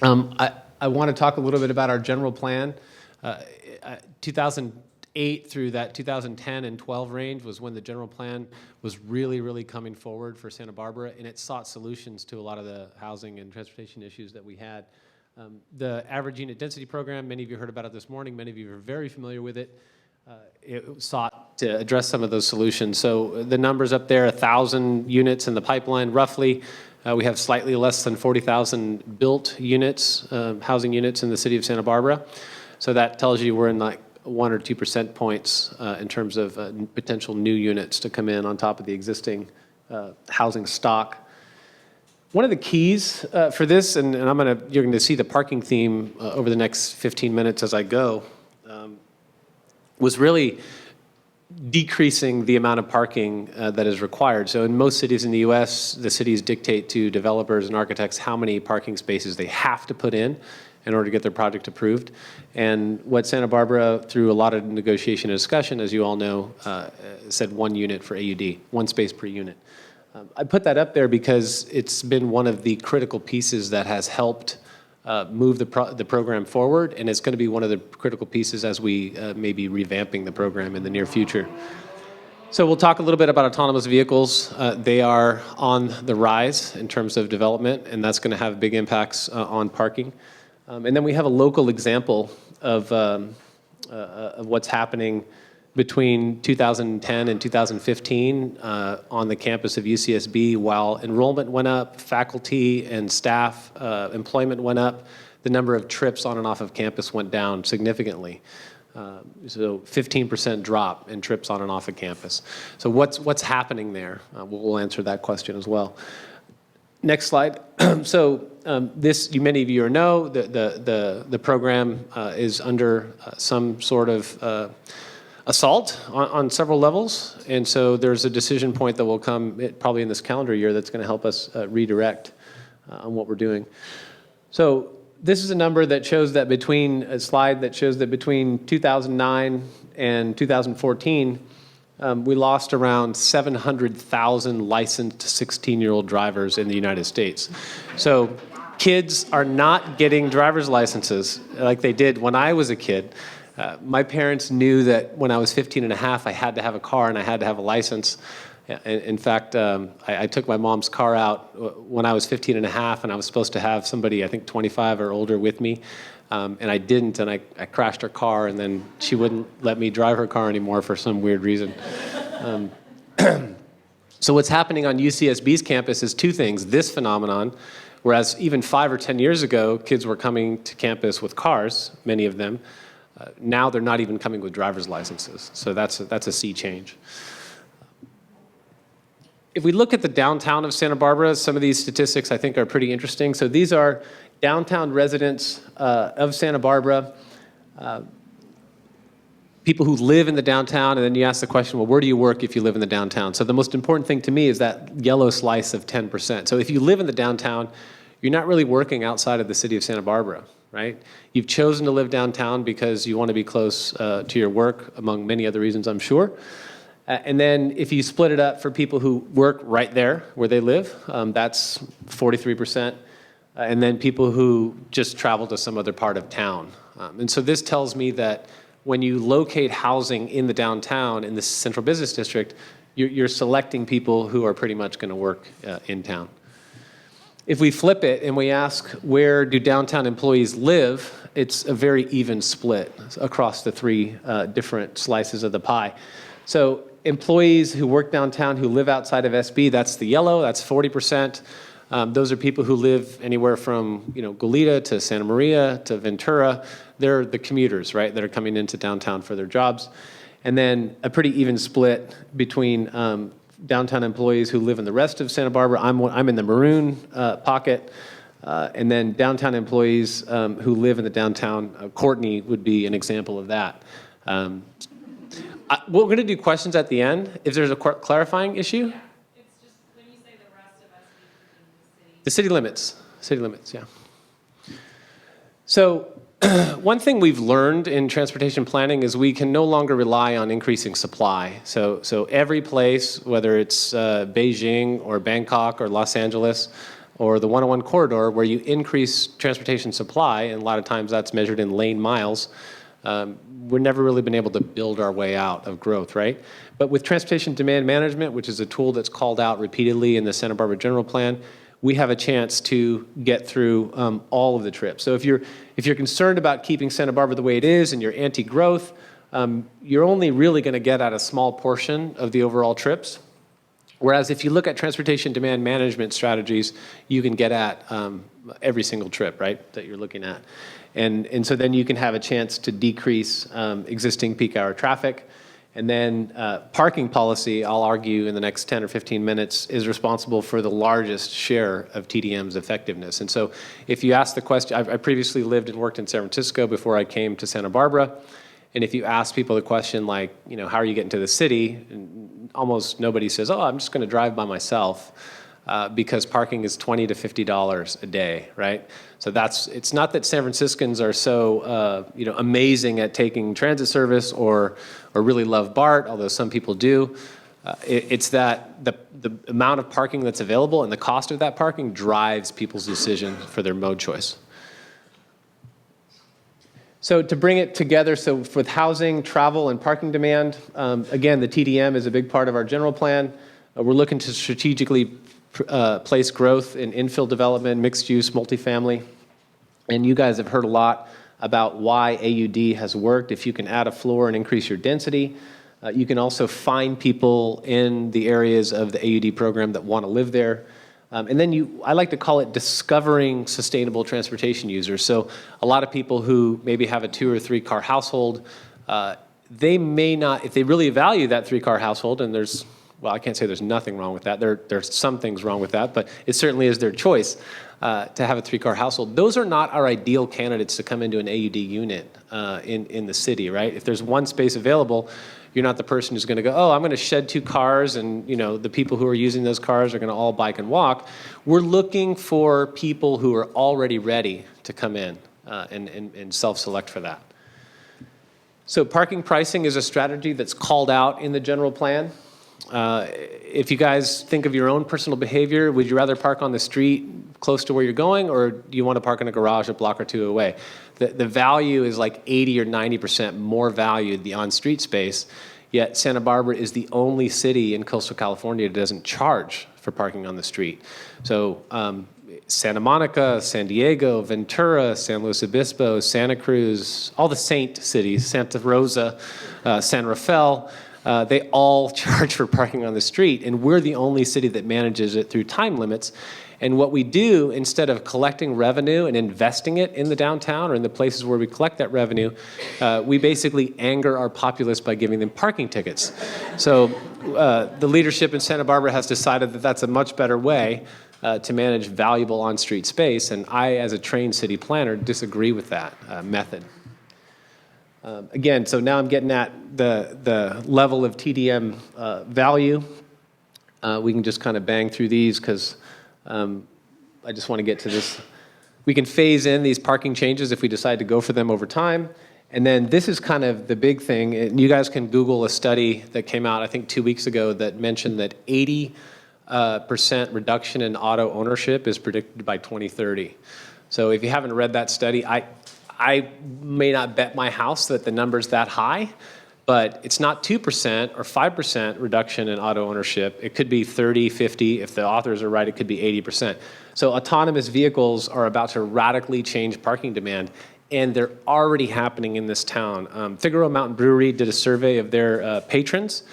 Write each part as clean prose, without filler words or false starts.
I want to talk a little bit about our general plan. 2008 through that 2010 and 12 range was when the general plan was really coming forward for Santa Barbara, and it sought solutions to a lot of the housing and transportation issues that we had. The average unit density program, many of you heard about it this morning, many of you are very familiar with it. It sought to address some of those solutions. So the numbers up there, 1,000 units in the pipeline, roughly. We have slightly less than 40,000 built units, housing units in the city of Santa Barbara. So that tells you we're in like 1 or 2 percent points in terms of potential new units to come in on top of the existing housing stock. One of the keys for this, and you're going to see the parking theme over the next 15 minutes as I go, was really decreasing the amount of parking that is required. So in most cities in the US, the cities dictate to developers and architects how many parking spaces they have to put in order to get their project approved. And what Santa Barbara, through a lot of negotiation and discussion, as you all know, said 1 unit for AUD, 1 space per unit. I put that up there because it's been one of the critical pieces that has helped move the program forward, and it's going to be one of the critical pieces as we may be revamping the program in the near future. So we'll talk a little bit about autonomous vehicles. They are on the rise in terms of development, and that's going to have big impacts on parking. And then we have a local example of what's happening between 2010 and 2015 on the campus of UCSB. While enrollment went up, faculty and staff employment went up, the number of trips on and off of campus went down significantly. So 15% drop in trips on and off of campus. So what's happening there? We'll answer that question as well. Next slide. So this, many of you know, the program is under some sort of assault on several levels, and so there's a decision point that will come probably in this calendar year that's going to help us redirect on what we're doing. So this is a number that shows that between 2009 and 2014, we lost around 700,000 licensed 16-year-old drivers in the United States. So kids are not getting driver's licenses like they did when I was a kid. My parents knew that when I was 15 and a half, I had to have a car and I had to have a license. In fact, I took my mom's car out when I was 15 and a half, and I was supposed to have somebody, I think 25 or older, with me. And I didn't, and I crashed her car, and then she wouldn't let me drive her car anymore for some weird reason. So what's happening on UCSB's campus is 2 things. This phenomenon, whereas even 5 or 10 years ago, kids were coming to campus with cars, many of them. Now they're not even coming with driver's licenses. So that's a sea change. If we look at the downtown of Santa Barbara, some of these statistics I think are pretty interesting. So these are downtown residents of Santa Barbara, people who live in the downtown, and then you ask the question, well, where do you work if you live in the downtown? So the most important thing to me is that yellow slice of 10%. So if you live in the downtown, you're not really working outside of the city of Santa Barbara, right? You've chosen to live downtown because you want to be close to your work, among many other reasons, I'm sure. And then if you split it up for people who work right there where they live, that's 43%. And then people who just travel to some other part of town. And so this tells me that when you locate housing in the downtown, in the central business district, you're selecting people who are pretty much going to work in town. If we flip it and we ask where do downtown employees live, it's a very even split across the 3 different slices of the pie. So employees who work downtown who live outside of SB, that's the yellow, that's 40%. Those are people who live anywhere from Goleta to Santa Maria to Ventura. They're the commuters, right, that are coming into downtown for their jobs. And then a pretty even split between downtown employees who live in the rest of Santa Barbara. I'm in the maroon pocket. And then downtown employees who live in the downtown. Courtney would be an example of that. We're going to do questions at the end. If there's a clarifying issue. It's just when you say the rest of us in the city limits. City limits, yeah. So one thing we've learned in transportation planning is we can no longer rely on increasing supply. So every place, whether it's Beijing or Bangkok or Los Angeles, or the 101 corridor, where you increase transportation supply, and a lot of times that's measured in lane miles, we've never really been able to build our way out of growth, right? But with transportation demand management, which is a tool that's called out repeatedly in the Santa Barbara General Plan, we have a chance to get through all of the trips. So if you're concerned about keeping Santa Barbara the way it is and you're anti-growth, you're only really going to get at a small portion of the overall trips. Whereas if you look at transportation demand management strategies, you can get at every single trip, right, that you're looking at. And so then you can have a chance to decrease existing peak hour traffic. And then parking policy, I'll argue in the next 10 or 15 minutes, is responsible for the largest share of TDM's effectiveness. And so if you ask the question, I previously lived and worked in San Francisco before I came to Santa Barbara. And if you ask people the question like, how are you getting to the city? And almost nobody says, oh, I'm just going to drive by myself because parking is $20 to $50 a day, right? So it's not that San Franciscans are so amazing at taking transit service or really love BART, although some people do. It's that the amount of parking that's available and the cost of that parking drives people's decision for their mode choice. So to bring it together, so with housing, travel, and parking demand, again, the TDM is a big part of our general plan. We're looking to strategically place growth in infill development, mixed use, multifamily. And you guys have heard a lot about why AUD has worked. If you can add a floor and increase your density, you can also find people in the areas of the AUD program that want to live there. And then I like to call it discovering sustainable transportation users. So a lot of people who maybe have a 2 or 3 car household, they may not, if they really value that 3-car household, and I can't say there's nothing wrong with that. There's some things wrong with that, but it certainly is their choice to have a 3-car household. Those are not our ideal candidates to come into an AUD unit in the city, right? If there's one space available, you're not the person who's going to go, oh, I'm going to shed 2 cars, and the people who are using those cars are going to all bike and walk. We're looking for people who are already ready to come in and self-select for that. So parking pricing is a strategy that's called out in the general plan. If you guys think of your own personal behavior, would you rather park on the street close to where you're going, or do you want to park in a garage a block or 2 away? The value is like 80 or 90% more value the on-street space, yet Santa Barbara is the only city in coastal California that doesn't charge for parking on the street. So Santa Monica, San Diego, Ventura, San Luis Obispo, Santa Cruz, all the saint cities, Santa Rosa, San Rafael, they all charge for parking on the street, and we're the only city that manages it through time limits. And what we do, instead of collecting revenue and investing it in the downtown or in the places where we collect that revenue, we basically anger our populace by giving them parking tickets. So the leadership in Santa Barbara has decided that that's a much better way to manage valuable on-street space, and I, as a trained city planner, disagree with that method. Again, so now I'm getting at the level of TDM value. We can just kind of bang through these because I just want to get to this. We can phase in these parking changes if we decide to go for them over time. And then this is kind of the big thing. And you guys can Google a study that came out, I think, 2 weeks ago that mentioned that 80% reduction in auto ownership is predicted by 2030. So if you haven't read that study, I may not bet my house that the number's that high, but it's not 2% or 5% reduction in auto ownership. It could be 30, 50. If the authors are right, it could be 80%. So autonomous vehicles are about to radically change parking demand, and they're already happening in this town. Figueroa Mountain Brewery did a survey of their patrons.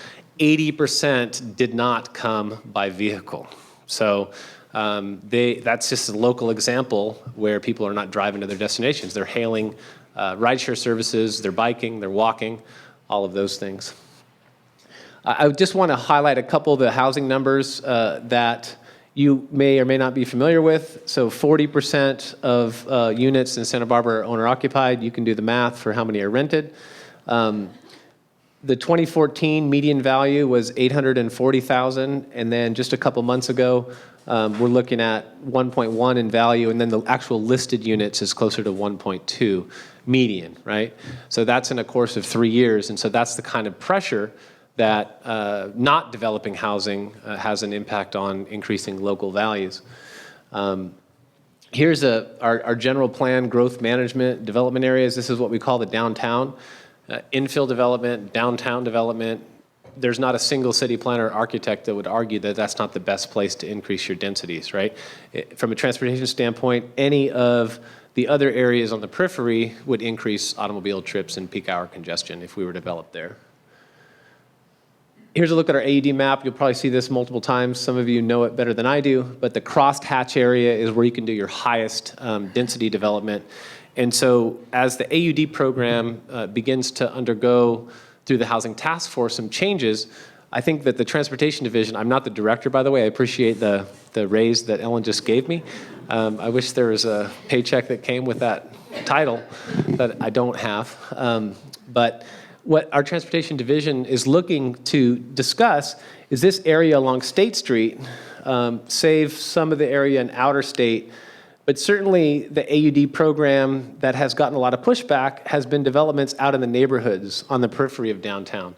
80% did not come by vehicle. So that's just a local example where people are not driving to their destinations. They're hailing rideshare services, they're biking, they're walking, all of those things. I just want to highlight a couple of the housing numbers that you may or may not be familiar with. So 40% of units in Santa Barbara are owner-occupied. You can do the math for how many are rented. The 2014 median value was $840,000, and then just a couple months ago, we're looking at 1.1 in value, and then the actual listed units is closer to 1.2 median, right? So that's in a course of 3 years, and so that's the kind of pressure that not developing housing has an impact on increasing local values. Here's our general plan growth management development areas. This is what we call the downtown. Infill development, downtown development. There's not a single city planner or architect that would argue that that's not the best place to increase your densities, right? From a transportation standpoint, any of the other areas on the periphery would increase automobile trips and peak hour congestion if we were developed there. Here's a look at our AUD map. You'll probably see this multiple times. Some of you know it better than I do, but the crossed hatch area is where you can do your highest density development. And so as the AUD program begins to undergo through the Housing Task Force some changes, I think that the Transportation Division, I'm not the director, by the way, I appreciate the raise that Ellen just gave me. I wish there was a paycheck that came with that title that I don't have. But what our Transportation Division is looking to discuss is this area along State Street, save some of the area in outer state, but certainly the AUD program that has gotten a lot of pushback has been developments out in the neighborhoods on the periphery of downtown.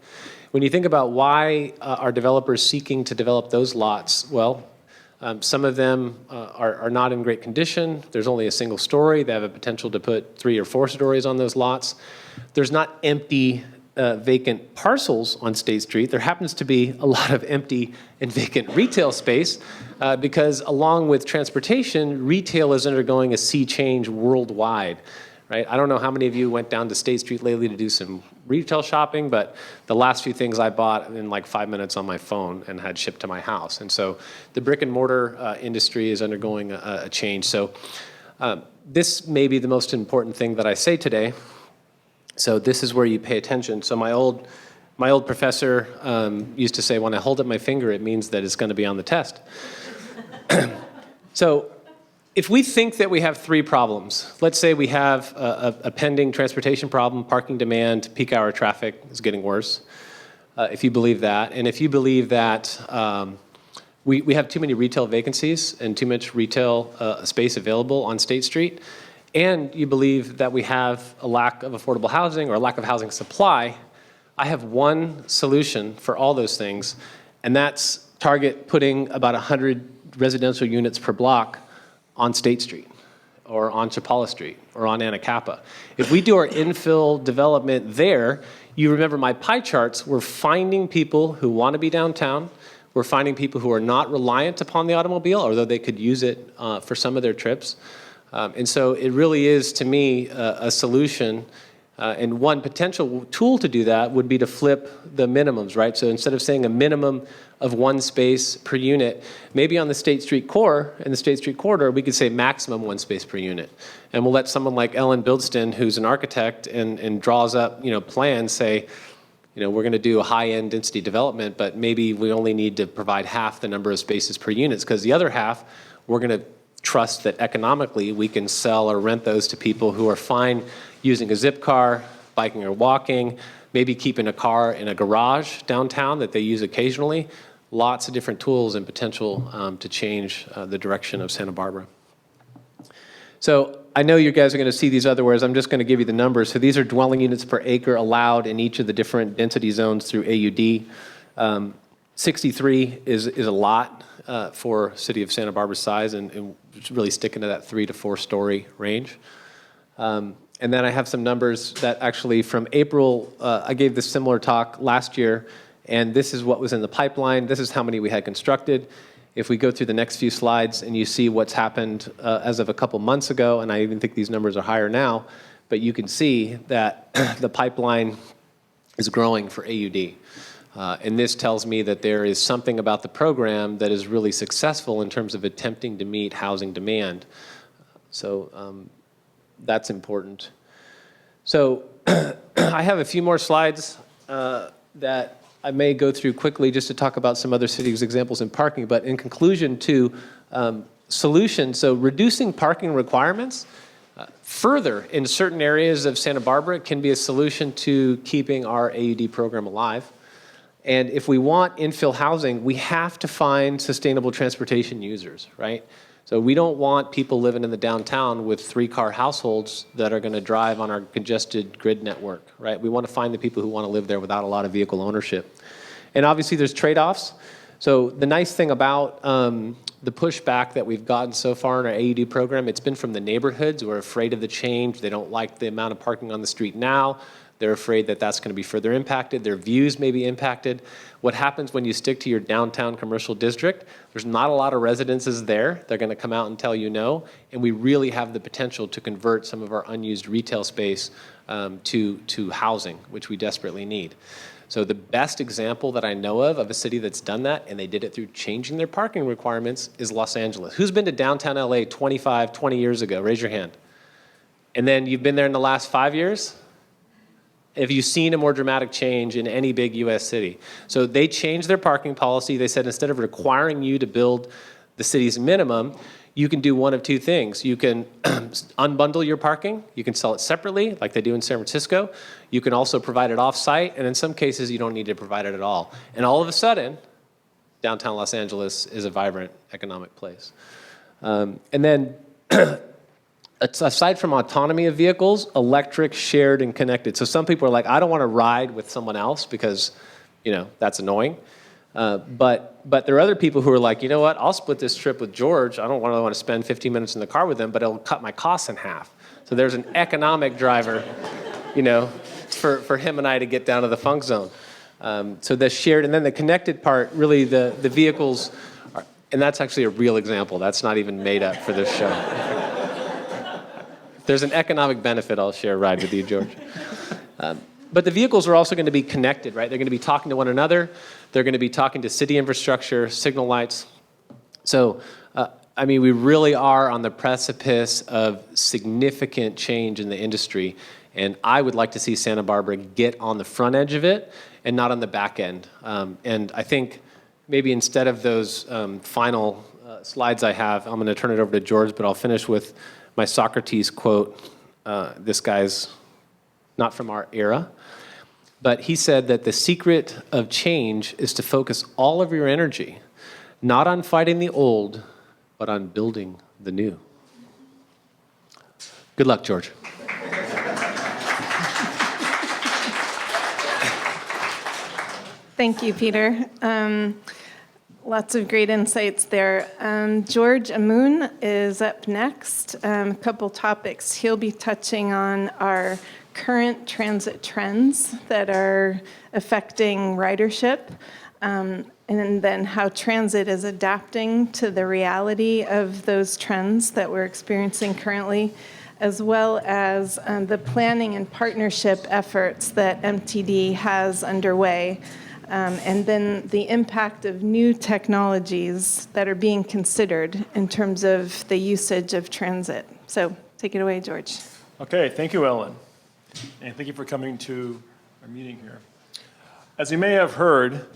When you think about why are developers seeking to develop those lots, well, some of them are not in great condition. There's only a single story. They have a potential to put 3 or 4 stories on those lots. There's not empty vacant parcels on State Street. There happens to be a lot of empty and vacant retail space because along with transportation, retail is undergoing a sea change worldwide, right? I don't know how many of you went down to State Street lately to do some retail shopping, but the last few things I bought in like 5 minutes on my phone and had shipped to my house. And so the brick and mortar industry is undergoing a change. So this may be the most important thing that I say today. So this is where you pay attention. So my old professor used to say, when I hold up my finger, it means that it's going to be on the test. So if we think that we have 3 problems, let's say we have a pending transportation problem, parking demand, peak hour traffic is getting worse, if you believe that. And if you believe that we have too many retail vacancies and too much retail space available on State Street, and you believe that we have a lack of affordable housing or a lack of housing supply, I have one solution for all those things, and that's target putting about 100 residential units per block on State Street or on Chapala Street or on Anacapa. If we do our infill development there, you remember my pie charts, we're finding people who want to be downtown. We're finding people who are not reliant upon the automobile, although they could use it for some of their trips. And so it really is, to me, a solution. And one potential tool to do that would be to flip the minimums, right? So instead of saying a minimum of 1 space per unit, maybe on the State Street core, in the State Street corridor, we could say maximum 1 space per unit. And we'll let someone like Ellen Bildston, who's an architect and draws up, plans, say, we're going to do a high-end density development, but maybe we only need to provide half the number of spaces per unit, because the other half, we're going to trust that economically we can sell or rent those to people who are fine using a Zipcar, biking or walking, maybe keeping a car in a garage downtown that they use occasionally. Lots of different tools and potential to change the direction of Santa Barbara. So I know you guys are going to see these otherwise. I'm just going to give you the numbers. So these are dwelling units per acre allowed in each of the different density zones through AUD. 63 is a lot for city of Santa Barbara's size, and really sticking to that 3 to 4 story range. And then I have some numbers that actually from April, I gave this similar talk last year, and this is what was in the pipeline. This is how many we had constructed. If we go through the next few slides and you see what's happened as of a couple months ago, and I even think these numbers are higher now, but you can see that the pipeline is growing for AUD. And this tells me that there is something about the program that is really successful in terms of attempting to meet housing demand. So that's important. So I have a few more slides that I may go through quickly just to talk about some other cities' examples in parking. But in conclusion to solutions, so reducing parking requirements further in certain areas of Santa Barbara can be a solution to keeping our AUD program alive. And if we want infill housing, we have to find sustainable transportation users, right? So we don't want people living in the downtown with 3-car households that are going to drive on our congested grid network, right? We want to find the people who want to live there without a lot of vehicle ownership. And obviously there's trade-offs. So the nice thing about the pushback that we've gotten so far in our AUD program, it's been from the neighborhoods who are afraid of the change. They don't like the amount of parking on the street now. They're afraid that that's going to be further impacted. Their views may be impacted. What happens when you stick to your downtown commercial district, there's not a lot of residences there. They're going to come out and tell you no. And we really have the potential to convert some of our unused retail space to housing, which we desperately need. So the best example that I know of a city that's done that, and they did it through changing their parking requirements, is Los Angeles. Who's been to downtown LA 25, 20 years ago? Raise your hand. And then you've been there in the last 5 years? Have you seen a more dramatic change in any big US city? So they changed their parking policy. They said instead of requiring you to build the city's minimum, you can do one of two things. You can unbundle your parking. You can sell it separately, like they do in San Francisco. You can also provide it off-site, and in some cases, you don't need to provide it at all. And all of a sudden, downtown Los Angeles is a vibrant economic place. And then, aside from autonomy of vehicles, electric, shared, and connected. So some people are like, I don't want to ride with someone else because, that's annoying. But there are other people who are like, you know what, I'll split this trip with George. I don't really want to spend 15 minutes in the car with him, but it'll cut my costs in half. So there's an economic driver, for him and I to get down to the funk zone. So the shared, and then the connected part, really the vehicles, and that's actually a real example. That's not even made up for this show. If there's an economic benefit, I'll share a ride with you, George. But the vehicles are also going to be connected, right? They're going to be talking to one another. They're going to be talking to city infrastructure, signal lights. So, we really are on the precipice of significant change in the industry. And I would like to see Santa Barbara get on the front edge of it and not on the back end. And I think maybe instead of those final slides I have, I'm going to turn it over to George, but I'll finish with my Socrates quote. This guy's not from our era. But he said that the secret of change is to focus all of your energy, not on fighting the old, but on building the new. Good luck, George. Thank you, Peter. Lots of great insights there. George Amoun is up next. A couple topics. He'll be touching on our current transit trends that are affecting ridership, and then how transit is adapting to the reality of those trends that we're experiencing currently, as well as the planning and partnership efforts that MTD has underway, and then the impact of new technologies that are being considered in terms of the usage of transit. So take it away, George. Okay, thank you, Ellen. And thank you for coming to our meeting here. As you may have heard,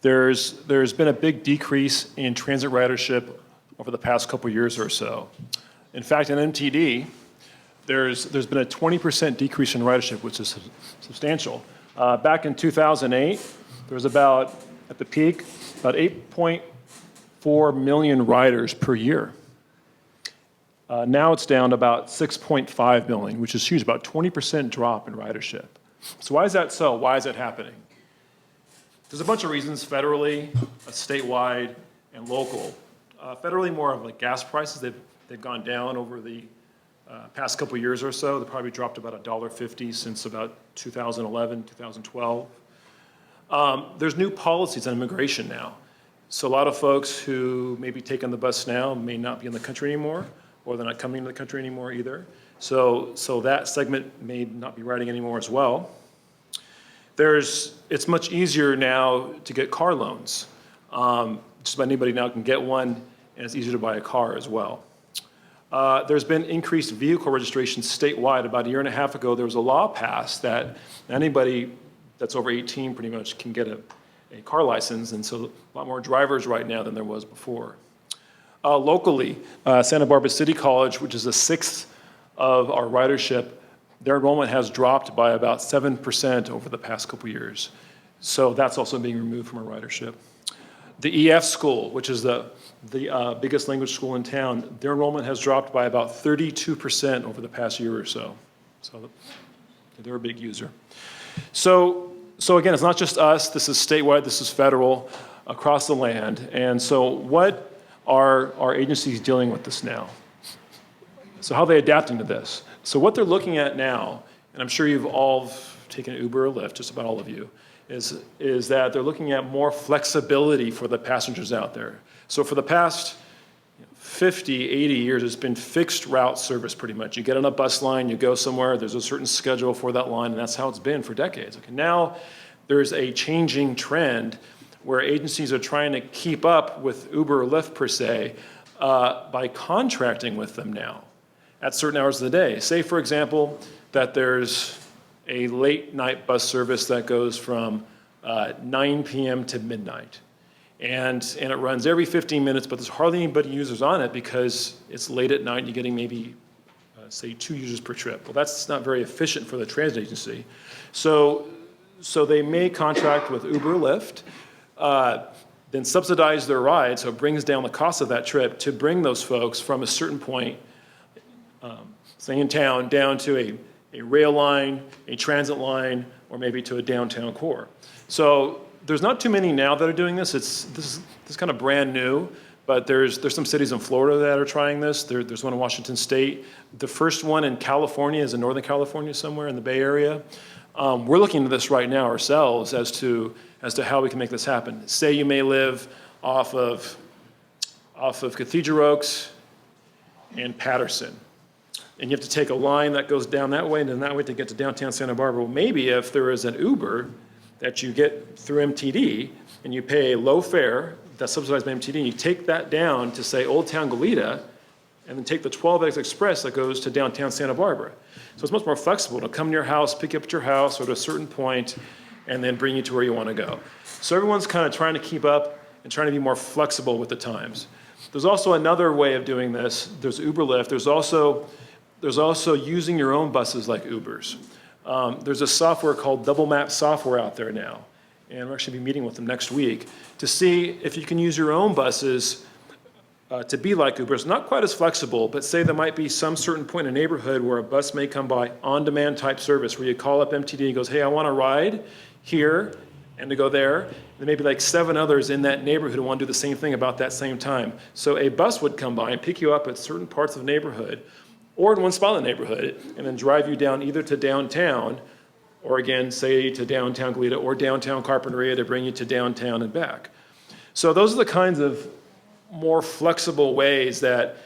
there's been a big decrease in transit ridership over the past couple years or so. In fact, in MTD, there's been a 20% decrease in ridership, which is substantial. Back in 2008, there was about, at the peak, about 8.4 million riders per year. Now it's down to about 6.5 million, which is huge, about 20% drop in ridership. So why is that so? Why is that happening? There's a bunch of reasons, federally, statewide, and local. Federally, more of like gas prices. They've gone down over the past couple years or so. They probably dropped about $1.50 since about 2011, 2012. There's new policies on immigration now. So a lot of folks who may be taking the bus now may not be in the country anymore, or they're not coming to the country anymore either. So that segment may not be riding anymore as well. It's much easier now to get car loans. Just about anybody now can get one, and it's easier to buy a car as well. There's been increased vehicle registration statewide. About a year and a half ago, there was a law passed that anybody that's over 18 pretty much can get a car license, and so a lot more drivers right now than there was before. Locally, Santa Barbara City College, which is a sixth of our ridership, their enrollment has dropped by about 7% over the past couple years. So that's also being removed from our ridership. The EF school, which is the biggest language school in town, their enrollment has dropped by about 32% over the past year or so. So they're a big user. So again, it's not just us. This is statewide. This is federal, across the land. And so what are agencies dealing with this now? So how are they adapting to this? So what they're looking at now, and I'm sure you've all taken Uber or Lyft, just about all of you, is that they're looking at more flexibility for the passengers out there. So for the past 50, 80 years, it's been fixed route service pretty much. You get on a bus line, you go somewhere, there's a certain schedule for that line, and that's how it's been for decades. Okay, now there's a changing trend where agencies are trying to keep up with Uber or Lyft per se by contracting with them now at certain hours of the day. Say, for example, that there's a late night bus service that goes from 9 p.m. to midnight. And it runs every 15 minutes, but there's hardly anybody users on it because it's late at night and you're getting maybe, say, 2 users per trip. Well, that's not very efficient for the transit agency. So they may contract with Uber or Lyft, then subsidize their ride, so it brings down the cost of that trip to bring those folks from a certain point, say in town, down to a rail line, a transit line, or maybe to a downtown core. So there's not too many now that are doing this. This is kind of brand new, but there's some cities in Florida that are trying this. There's one in Washington State. The first one in California is in Northern California somewhere in the Bay Area. We're looking into this right now ourselves as to how we can make this happen. Say you may live off of Cathedral Oaks and Patterson, and you have to take a line that goes down that way and then that way to get to downtown Santa Barbara. Well, maybe if there is an Uber that you get through MTD and you pay a low fare that's subsidized by MTD, and you take that down to, say, Old Town Goleta, and then take the 12X Express that goes to downtown Santa Barbara. So it's much more flexible. It'll come to your house, pick you up at your house or at a certain point, and then bring you to where you want to go. So everyone's kind of trying to keep up and trying to be more flexible with the times. There's also another way of doing this. There's Uber Lyft. There's also using your own buses like Ubers. There's a software called Double Map software out there now, and we'll actually be meeting with them next week to see if you can use your own buses to be like Ubers. Not quite as flexible, but say there might be some certain point in a neighborhood where a bus may come by, on-demand type service, where you call up MTD and goes, hey, I want to ride here and to go there. There may be like 7 others in that neighborhood who want to do the same thing about that same time. So a bus would come by and pick you up at certain parts of the neighborhood, or in one spot in the neighborhood, and then drive you down either to downtown, or again, say to downtown Goleta or downtown Carpinteria to bring you to downtown and back. So those are the kinds of more flexible ways that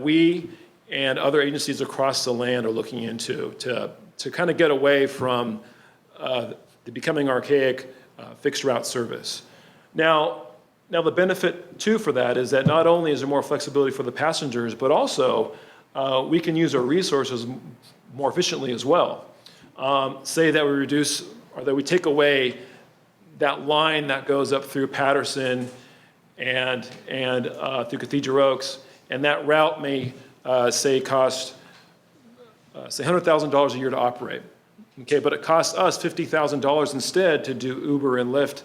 we and other agencies across the land are looking into to kind of get away from the becoming archaic fixed route service. Now the benefit too for that is that not only is there more flexibility for the passengers, but also we can use our resources more efficiently as well. Say that we reduce or that we take away that line that goes up through Patterson and through Cathedral Oaks, and that route may say cost say $100,000 a year to operate. Okay, but it costs us $50,000 instead to do Uber and Lyft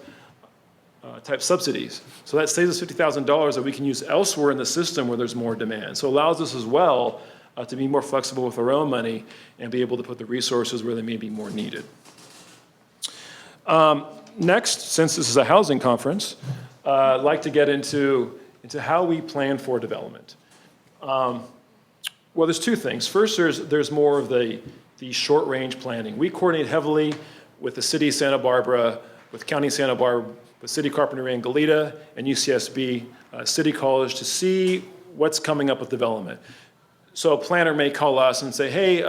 type subsidies. So that saves us $50,000 that we can use elsewhere in the system where there's more demand. So it allows us as well to be more flexible with our own money and be able to put the resources where they may be more needed. Next, since this is a housing conference, I'd like to get into how we plan for development. Well, there's 2 things. First, there's more of the short-range planning. We coordinate heavily with the city of Santa Barbara, with County of Santa Barbara, with City Carpinteria and Goleta, and UCSB City College to see what's coming up with development. So a planner may call us and say, hey,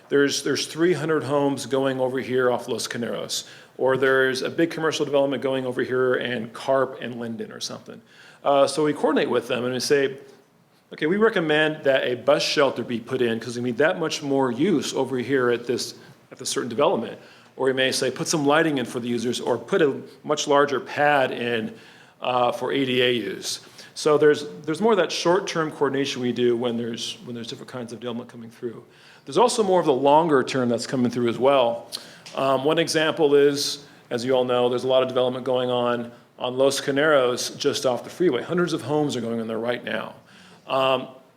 there's 300 homes going over here off Los Caneros, or there's a big commercial development going over here in Carp and Linden or something. So we coordinate with them and we say, okay, we recommend that a bus shelter be put in because we need that much more use over here at this certain development. Or we may say, put some lighting in for the users, or put a much larger pad in for ADA use. So there's more of that short-term coordination we do when there's different kinds of development coming through. There's also more of the longer term that's coming through as well. One example is, as you all know, there's a lot of development going on Los Caneros just off the freeway. Hundreds of homes are going on there right now.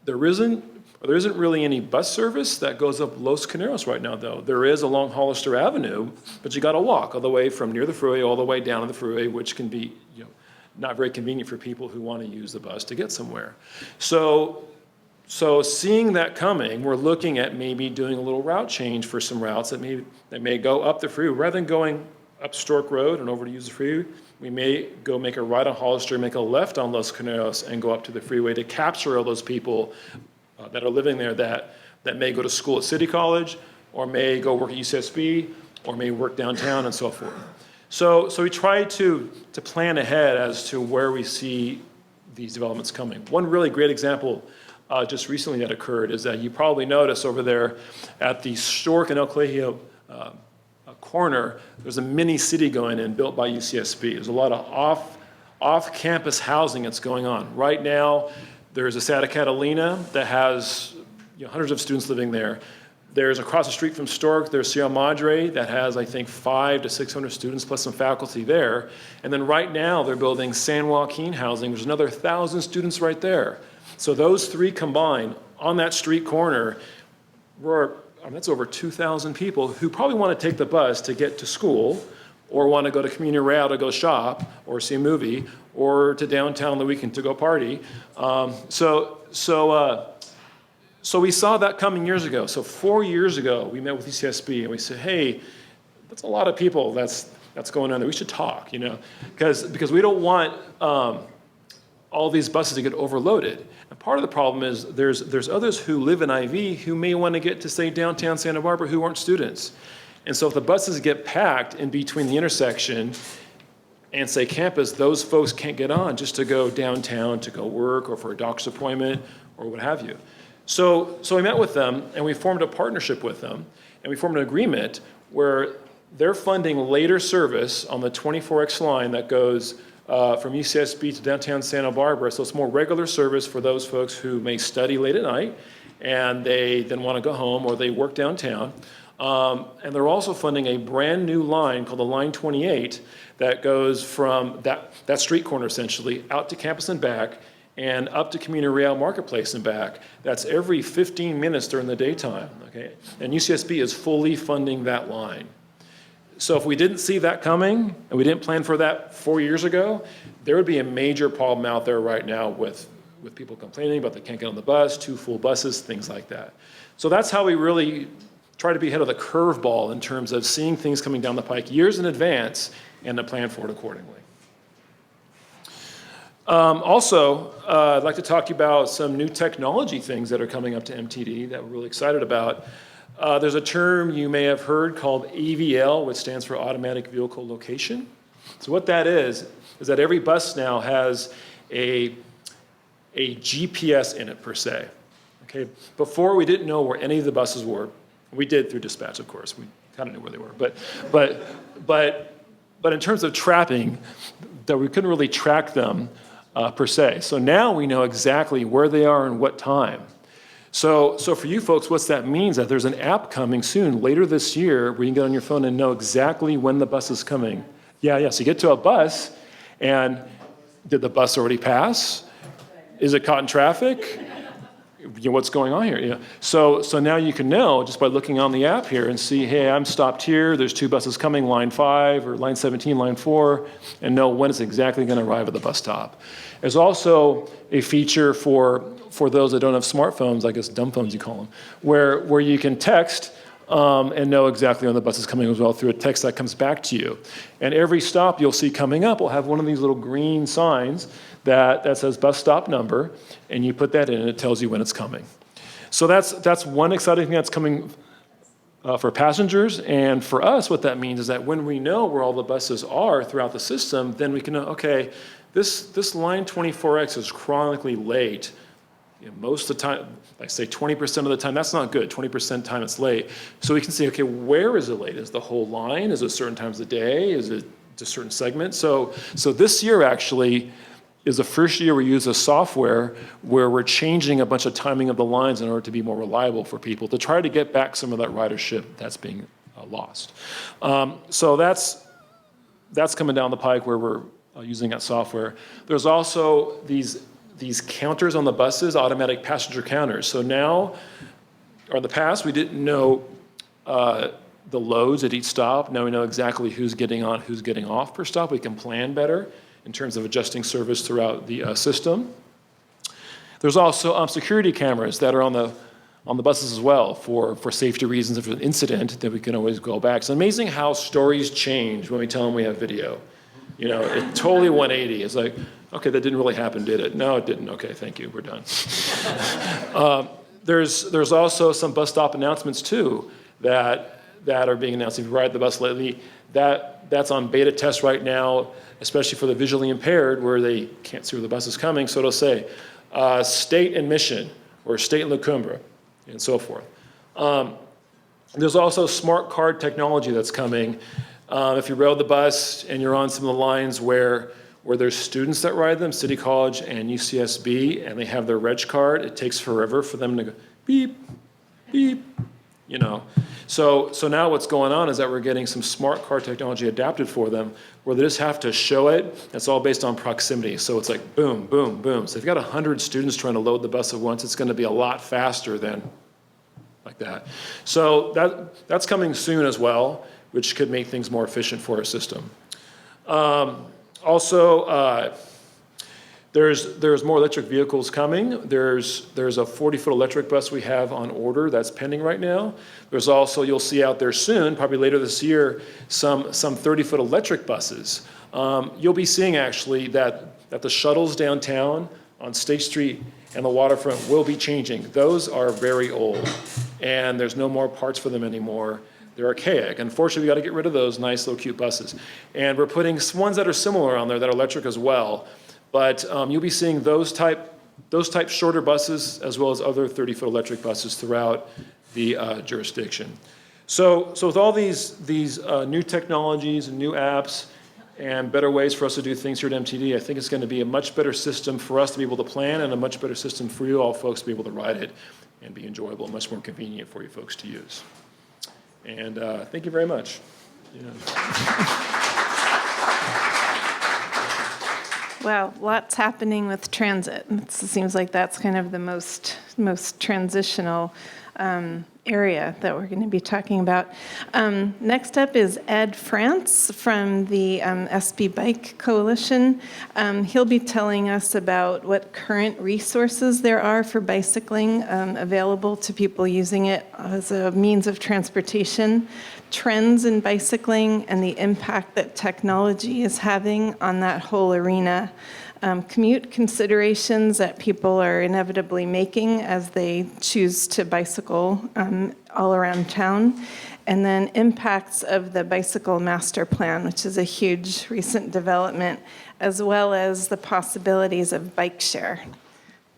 There isn't really any bus service that goes up Los Caneros right now, though. There is along Hollister Avenue, but you got to walk all the way from near the freeway all the way down to the freeway, which can be not very convenient for people who want to use the bus to get somewhere. So seeing that coming, we're looking at maybe doing a little route change for some routes that may go up the freeway. Rather than going up Stork Road and over to use the freeway, we may go make a right on Hollister, make a left on Los Caneros, and go up to the freeway to capture all those people that are living there that may go to school at City College, or may go work at UCSB, or may work downtown and so forth. So we try to plan ahead as to where we see these developments coming. One really great example just recently that occurred is that you probably noticed over there at the Stork and El Colegio corner, there's a mini city going in built by UCSB. There's a lot of off-campus housing that's going on. Right now, there's a Santa Catalina that has hundreds of students living there. There's across the street from Stork, there's Sierra Madre that has, I think, 500 to 600 students plus some faculty there. And then right now, they're building San Joaquin housing. There's another 1,000 students right there. So those three combined on that street corner, that's over 2,000 people who probably want to take the bus to get to school, or want to go to Community Rail to go shop or see a movie, or to downtown on the weekend to go party. So we saw that coming years ago. So 4 years ago, we met with UCSB and we said, hey, that's a lot of people that's going on there. We should talk, because we don't want all these buses to get overloaded. And part of the problem is there's others who live in IV who may want to get to, say, downtown Santa Barbara who aren't students. And so if the buses get packed in between the intersection and, say, campus, those folks can't get on just to go downtown to go work or for a doctor's appointment or what have you. So we met with them and we formed a partnership with them, and we formed an agreement where they're funding later service on the 24X line that goes from UCSB to downtown Santa Barbara. So it's more regular service for those folks who may study late at night and they then want to go home, or they work downtown. And they're also funding a brand new line called the Line 28 that goes from that street corner essentially out to campus and back, and up to Community Rail Marketplace and back. That's every 15 minutes during the daytime, okay? And UCSB is fully funding that line. So if we didn't see that coming, and we didn't plan for that 4 years ago, there would be a major problem out there right now with people complaining about they can't get on the bus, too full buses, things like that. So that's how we really try to be ahead of the curveball in terms of seeing things coming down the pike years in advance and to plan for it accordingly. Also, I'd like to talk to you about some new technology things that are coming up to MTD that we're really excited about. There's a term you may have heard called AVL, which stands for Automatic Vehicle Location. So what that is that every bus now has a GPS in it per se. Okay? Before, we didn't know where any of the buses were. We did through dispatch, of course. We kind of knew where they were. But in terms of trapping, that we couldn't really track them per se. So now we know exactly where they are and what time. So for you folks, what that means that there's an app coming soon, later this year, where you can get on your phone and know exactly when the bus is coming. Yeah. So you get to a bus, and did the bus already pass? Is it caught in traffic? What's going on here? So now you can know just by looking on the app here and see, hey, I'm stopped here. There's 2 buses coming, line 5 or line 17, line 4, and know when it's exactly going to arrive at the bus stop. There's also a feature for those that don't have smartphones, I guess dumb phones you call them, where you can text and know exactly when the bus is coming as well through a text that comes back to you. And every stop you'll see coming up will have one of these little green signs that says bus stop number, and you put that in and it tells you when it's coming. So that's one exciting thing that's coming for passengers. And for us, what that means is that when we know where all the buses are throughout the system, then we can know, okay, this line 24X is chronically late. Most of the time, I say 20% of the time, that's not good. 20% time it's late. So we can see, okay, where is it late? Is the whole line? Is it certain times of the day? Is it just certain segments? So this year actually is the first year we use a software where we're changing a bunch of timing of the lines in order to be more reliable for people, to try to get back some of that ridership that's being lost. So that's coming down the pike where we're using that software. There's also these counters on the buses, automatic passenger counters. So now, or in the past, we didn't know the loads at each stop. Now we know exactly who's getting on, who's getting off per stop. We can plan better. in terms of adjusting service throughout the system. There's also security cameras that are on the buses as well for safety reasons. If there's an incident, then we can always go back. It's amazing how stories change when we tell them we have video. You know, it totally 180. It's like, okay, that didn't really happen, did it? No, it didn't. Okay, thank you, we're done. There's also some bus stop announcements too that are being announced. If you ride the bus lately, that's on beta test right now, especially for the visually impaired where they can't see where the bus is coming. So it'll say, state and Mission, or state and La Cumbre, and so forth. There's also smart card technology that's coming. If you rode the bus and you're on some of the lines where there's students that ride them, City College and UCSB, and they have their reg card, it takes forever for them to go beep, beep, you know. So now what's going on is that we're getting some smart card technology adapted for them where they just have to show it. It's all based on proximity. So it's like boom, boom, boom. So if you've got 100 students trying to load the bus at once, it's going to be a lot faster than like that. So that's coming soon as well, which could make things more efficient for our system. Also, there's more electric vehicles coming. There's a 40-foot electric bus we have on order that's pending right now. There's also, you'll see out there soon, probably later this year, some 30-foot electric buses. You'll be seeing actually that the shuttles downtown on State Street and the waterfront will be changing. Those are very old, and there's no more parts for them anymore. They're archaic. Unfortunately, we got to get rid of those nice little cute buses. And we're putting ones that are similar on there that are electric as well. But you'll be seeing those type shorter buses as well as other 30-foot electric buses throughout the jurisdiction. So with all these new technologies and new apps and better ways for us to do things here at MTD, I think it's going to be a much better system for us to be able to plan and a much better system for you all folks to be able to ride it and be enjoyable and much more convenient for you folks to use. And thank you very much. Wow, lots happening with transit. It seems like that's kind of the most transitional area that we're going to be talking about. Next up is Ed France from the SB Bike Coalition. He'll be telling us about what current resources there are for bicycling available to people using it as a means of transportation, trends in bicycling, and the impact that technology is having on that whole arena. Commute considerations that people are inevitably making as they choose to bicycle all around town, and then impacts of the bicycle master plan, which is a huge recent development, as well as the possibilities of bike share.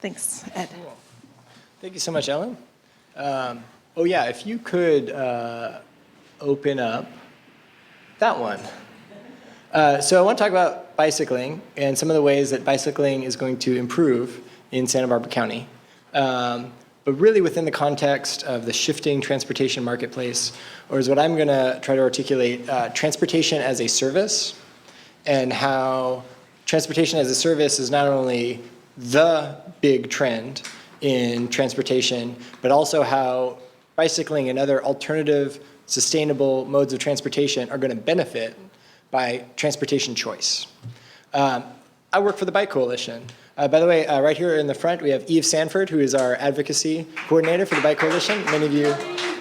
Thanks, Ed. Cool. Thank you so much, Ellen. Oh yeah, if you could open up that one. So I want to talk about bicycling and some of the ways that bicycling is going to improve in Santa Barbara County. But really within the context of the shifting transportation marketplace, or is what I'm going to try to articulate, transportation as a service, and how transportation as a service is not only the big trend in transportation, but also how bicycling and other alternative sustainable modes of transportation are going to benefit by transportation choice. I work for the Bike Coalition. By the way, right here in the front, we have Eve Sanford, who is our advocacy coordinator for the Bike Coalition. Many of you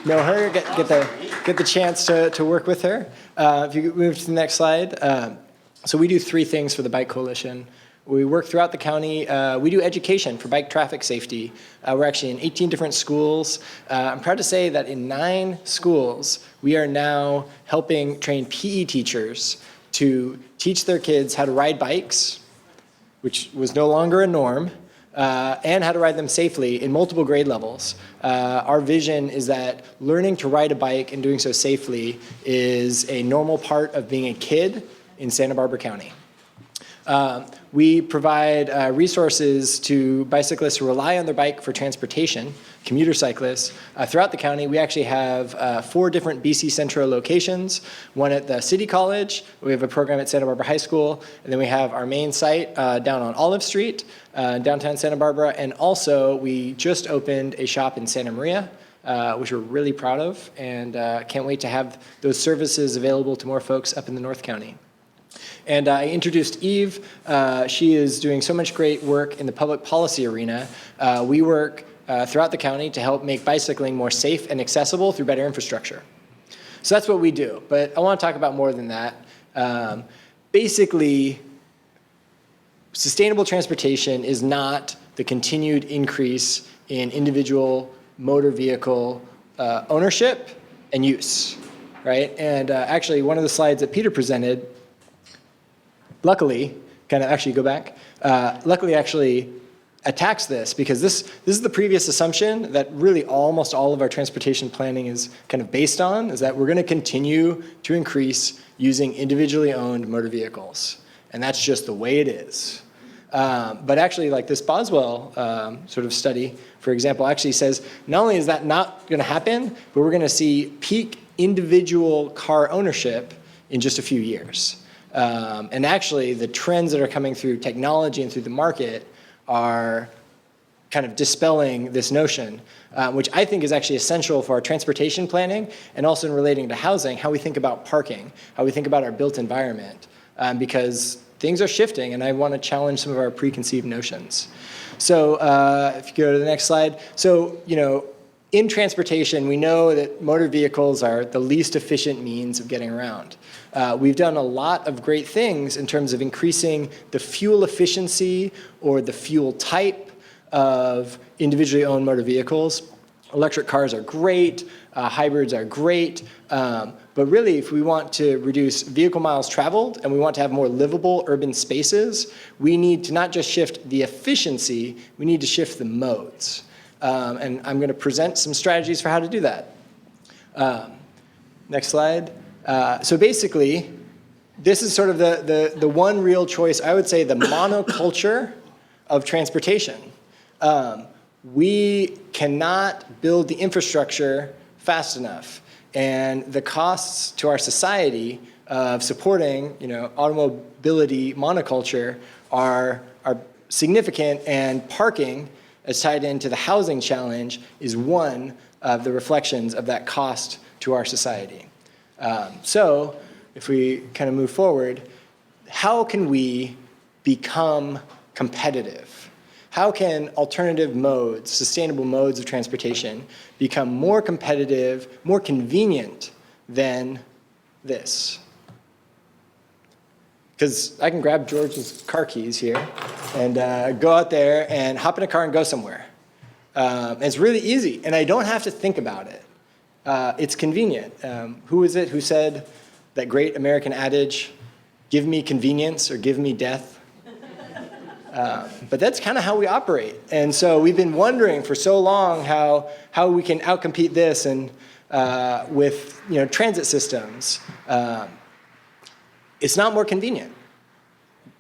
know her, get the chance to work with her. If you move to the next slide. So we do 3 things for the Bike Coalition. We work throughout the county. We do education for bike traffic safety. We're actually in 18 different schools. I'm proud to say that in 9 schools, we are now helping train PE teachers to teach their kids how to ride bikes, which was no longer a norm, and how to ride them safely in multiple grade levels. Our vision is that learning to ride a bike and doing so safely is a normal part of being a kid in Santa Barbara County. We provide resources to bicyclists who rely on their bike for transportation, commuter cyclists. Throughout the county, we actually have 4 different BC Centro locations, one at the City College, we have a program at Santa Barbara High School, and then we have our main site down on Olive Street, downtown Santa Barbara, and also we just opened a shop in Santa Maria, which we're really proud of, and can't wait to have those services available to more folks up in the North County. And I introduced Eve. She is doing so much great work in the public policy arena. We work throughout the county to help make bicycling more safe and accessible through better infrastructure. So that's what we do. But I want to talk about more than that. Basically, sustainable transportation is not the continued increase in individual motor vehicle ownership and use, right? And actually, one of the slides that Peter presented, luckily, kind of actually go back, luckily actually attacks this, because this is the previous assumption that really almost all of our transportation planning is kind of based on, is that we're going to continue to increase using individually owned motor vehicles. And that's just the way it is. But actually, like this Boswell sort of study, for example, actually says not only is that not going to happen, but we're going to see peak individual car ownership in just a few years. And actually, the trends that are coming through technology and through the market are kind of dispelling this notion, which I think is actually essential for our transportation planning, and also in relating to housing, how we think about parking, how we think about our built environment, because things are shifting, and I want to challenge some of our preconceived notions. So if you go to the next slide. So, in transportation, we know that motor vehicles are the least efficient means of getting around. We've done a lot of great things in terms of increasing the fuel efficiency or the fuel type of individually owned motor vehicles. Electric cars are great, hybrids are great, but really if we want to reduce vehicle miles traveled and we want to have more livable urban spaces, we need to not just shift the efficiency, we need to shift the modes. And I'm going to present some strategies for how to do that. Next slide. So basically, this is sort of the one real choice, I would say the monoculture of transportation. We cannot build the infrastructure fast enough. And the costs to our society of supporting, automobility monoculture are significant, and parking, as tied into the housing challenge, is one of the reflections of that cost to our society. So if we kind of move forward, how can we become competitive? How can alternative modes, sustainable modes of transportation, become more competitive, more convenient than this? Because I can grab George's car keys here and go out there and hop in a car and go somewhere. And it's really easy, and I don't have to think about it. It's convenient. Who is it who said that great American adage, give me convenience or give me death? But that's kind of how we operate. And so we've been wondering for so long how we can outcompete this and with transit systems. It's not more convenient.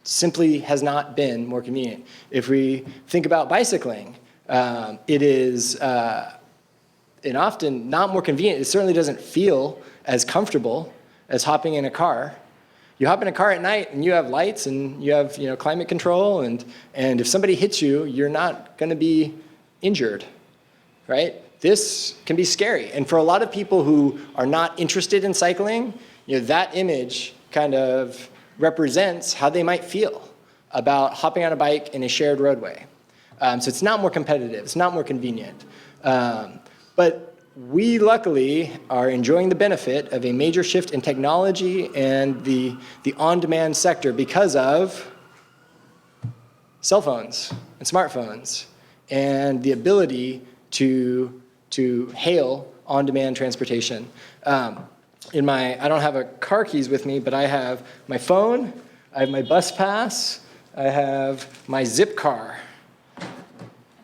Simply has not been more convenient. If we think about bicycling, it is and often not more convenient. It certainly doesn't feel as comfortable as hopping in a car. You hop in a car at night and you have lights and you have climate control, and if somebody hits you, you're not going to be injured, right? This can be scary. And for a lot of people who are not interested in cycling, that image kind of represents how they might feel about hopping on a bike in a shared roadway. So it's not more competitive, it's not more convenient. But we luckily are enjoying the benefit of a major shift in technology and the on-demand sector because of cell phones and smartphones and the ability to hail on-demand transportation. I don't have a car keys with me, but I have my phone, I have my bus pass, I have my Zipcar,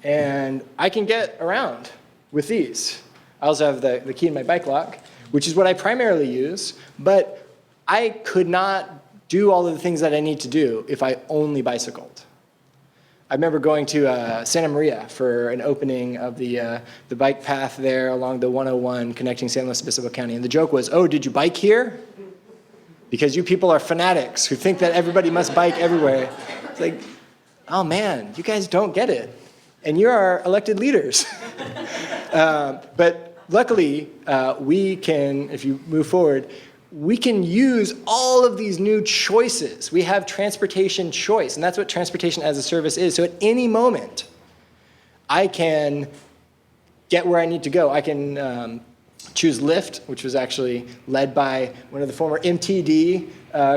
and I can get around with these. I also have the key in my bike lock, which is what I primarily use, but I could not do all of the things that I need to do if I only bicycled. I remember going to Santa Maria for an opening of the bike path there along the 101 connecting San Luis Obispo County, and the joke was, "Oh, did you bike here? Because you people are fanatics who think that everybody must bike everywhere." It's like, oh man, you guys don't get it, and you're our elected leaders. But luckily, we can, if you move forward, we can use all of these new choices. We have transportation choice, and that's what transportation as a service is. So at any moment, I can get where I need to go. I can choose Lyft, which was actually led by one of the former MTD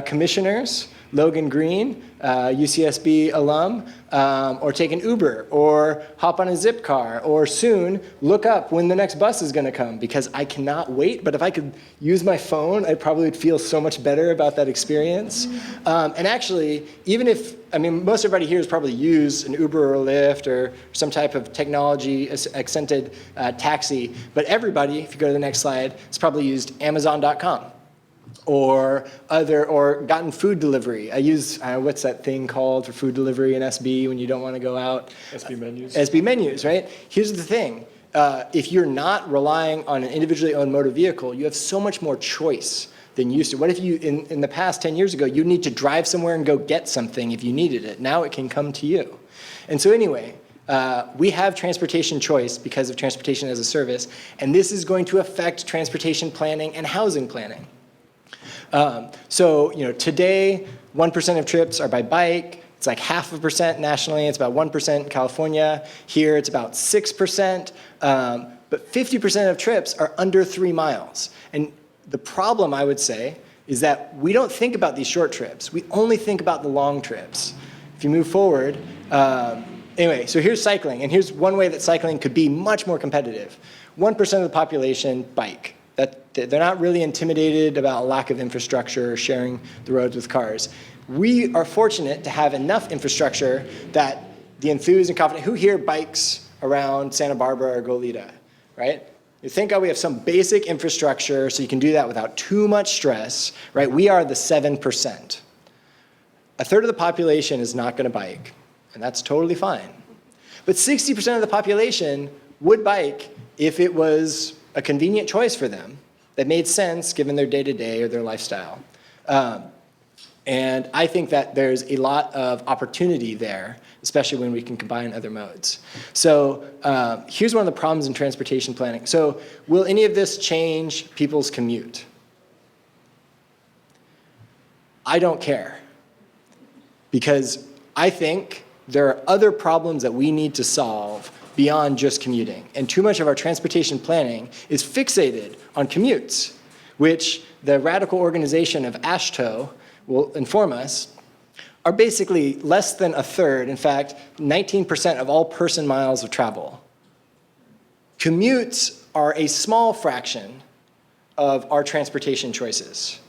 commissioners, Logan Green, UCSB alum, or take an Uber, or hop on a Zipcar, or soon look up when the next bus is going to come, because I cannot wait. But if I could use my phone, I probably would feel so much better about that experience. And actually, even if, I mean, most everybody here has probably used an Uber or a Lyft or some type of technology-accented taxi, but everybody, if you go to the next slide, has probably used Amazon.com. Or gotten food delivery. I use, what's that thing called for food delivery in SB when you don't want to go out? SB menus. SB menus, right? Here's the thing. If you're not relying on an individually owned motor vehicle, you have so much more choice than you used to. What if you, in the past 10 years ago, you need to drive somewhere and go get something if you needed it. Now it can come to you. And so anyway, we have transportation choice because of transportation as a service, and this is going to affect transportation planning and housing planning. So, today, 1% of trips are by bike. It's like 0.5% nationally. It's about 1% in California. Here, it's about 6%. But 50% of trips are under 3 miles. And the problem, I would say, is that we don't think about these short trips. We only think about the long trips. If you move forward, anyway, so here's cycling. And here's one way that cycling could be much more competitive. 1% of the population bike. They're not really intimidated about a lack of infrastructure or sharing the roads with cars. We are fortunate to have enough infrastructure that the enthused and confident, who here bikes around Santa Barbara or Goleta, right? You think, oh, we have some basic infrastructure so you can do that without too much stress, right? We are the 7%. A third of the population is not going to bike, and that's totally fine. But 60% of the population would bike if it was a convenient choice for them that made sense given their day-to-day or their lifestyle. And I think that there's a lot of opportunity there, especially when we can combine other modes. So here's one of the problems in transportation planning. So will any of this change people's commute? I don't care. Because I think there are other problems that we need to solve beyond just commuting. And too much of our transportation planning is fixated on commutes, which the radical organization of AASHTO will inform us are basically less than a third, in fact, 19% of all person miles of travel. Commutes are a small fraction of our transportation choices.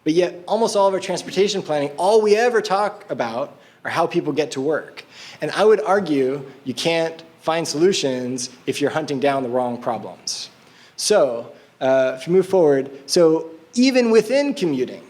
But yet, almost all of our transportation planning, all we ever talk about are how people get to work. And I would argue you can't find solutions if you're hunting down the wrong problems. So if you move forward, so even within commuting,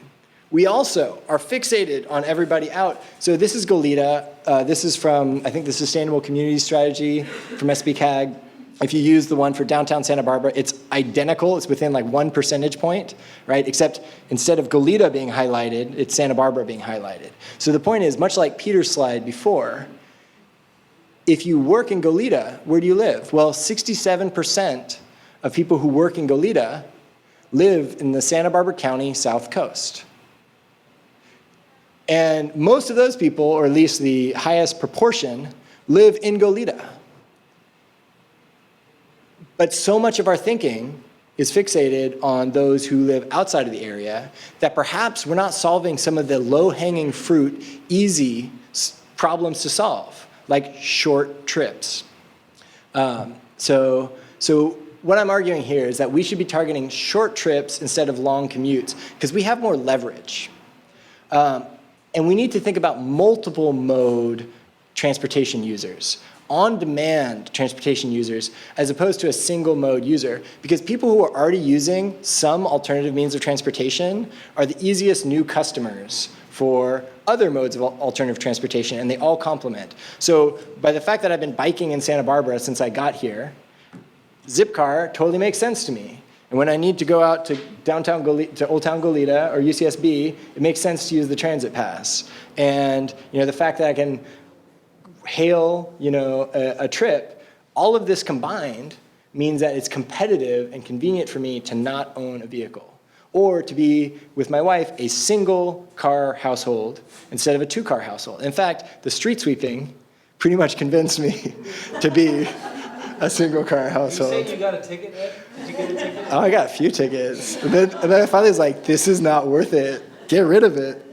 we also are fixated on everybody out. So this is Goleta. This is from, I think, the Sustainable Community Strategy from SBCAG. If you use the one for downtown Santa Barbara, it's identical. It's within like 1 percentage point, right? Except instead of Goleta being highlighted, it's Santa Barbara being highlighted. So the point is, much like Peter's slide before, if you work in Goleta, where do you live? Well, 67% of people who work in Goleta live in the Santa Barbara County South Coast. And most of those people, or at least the highest proportion, live in Goleta. But so much of our thinking is fixated on those who live outside of the area that perhaps we're not solving some of the low-hanging fruit, easy problems to solve, like short trips. So what I'm arguing here is that we should be targeting short trips instead of long commutes, because we have more leverage. And we need to think about multiple mode transportation users, on-demand transportation users, as opposed to a single mode user, because people who are already using some alternative means of transportation are the easiest new customers for other modes of alternative transportation, and they all complement. So by the fact that I've been biking in Santa Barbara since I got here, Zipcar totally makes sense to me. And when I need to go out to downtown to Old Town Goleta or UCSB, it makes sense to use the transit pass. And the fact that I can hail a trip, all of this combined means that it's competitive and convenient for me to not own a vehicle. or to be, with my wife, a single-car household instead of a two-car household. In fact, the street sweeping pretty much convinced me to be a single-car household. You say you got a ticket, Ed? Did you get a ticket? Oh, I got a few tickets. And then I finally was like, this is not worth it. Get rid of it.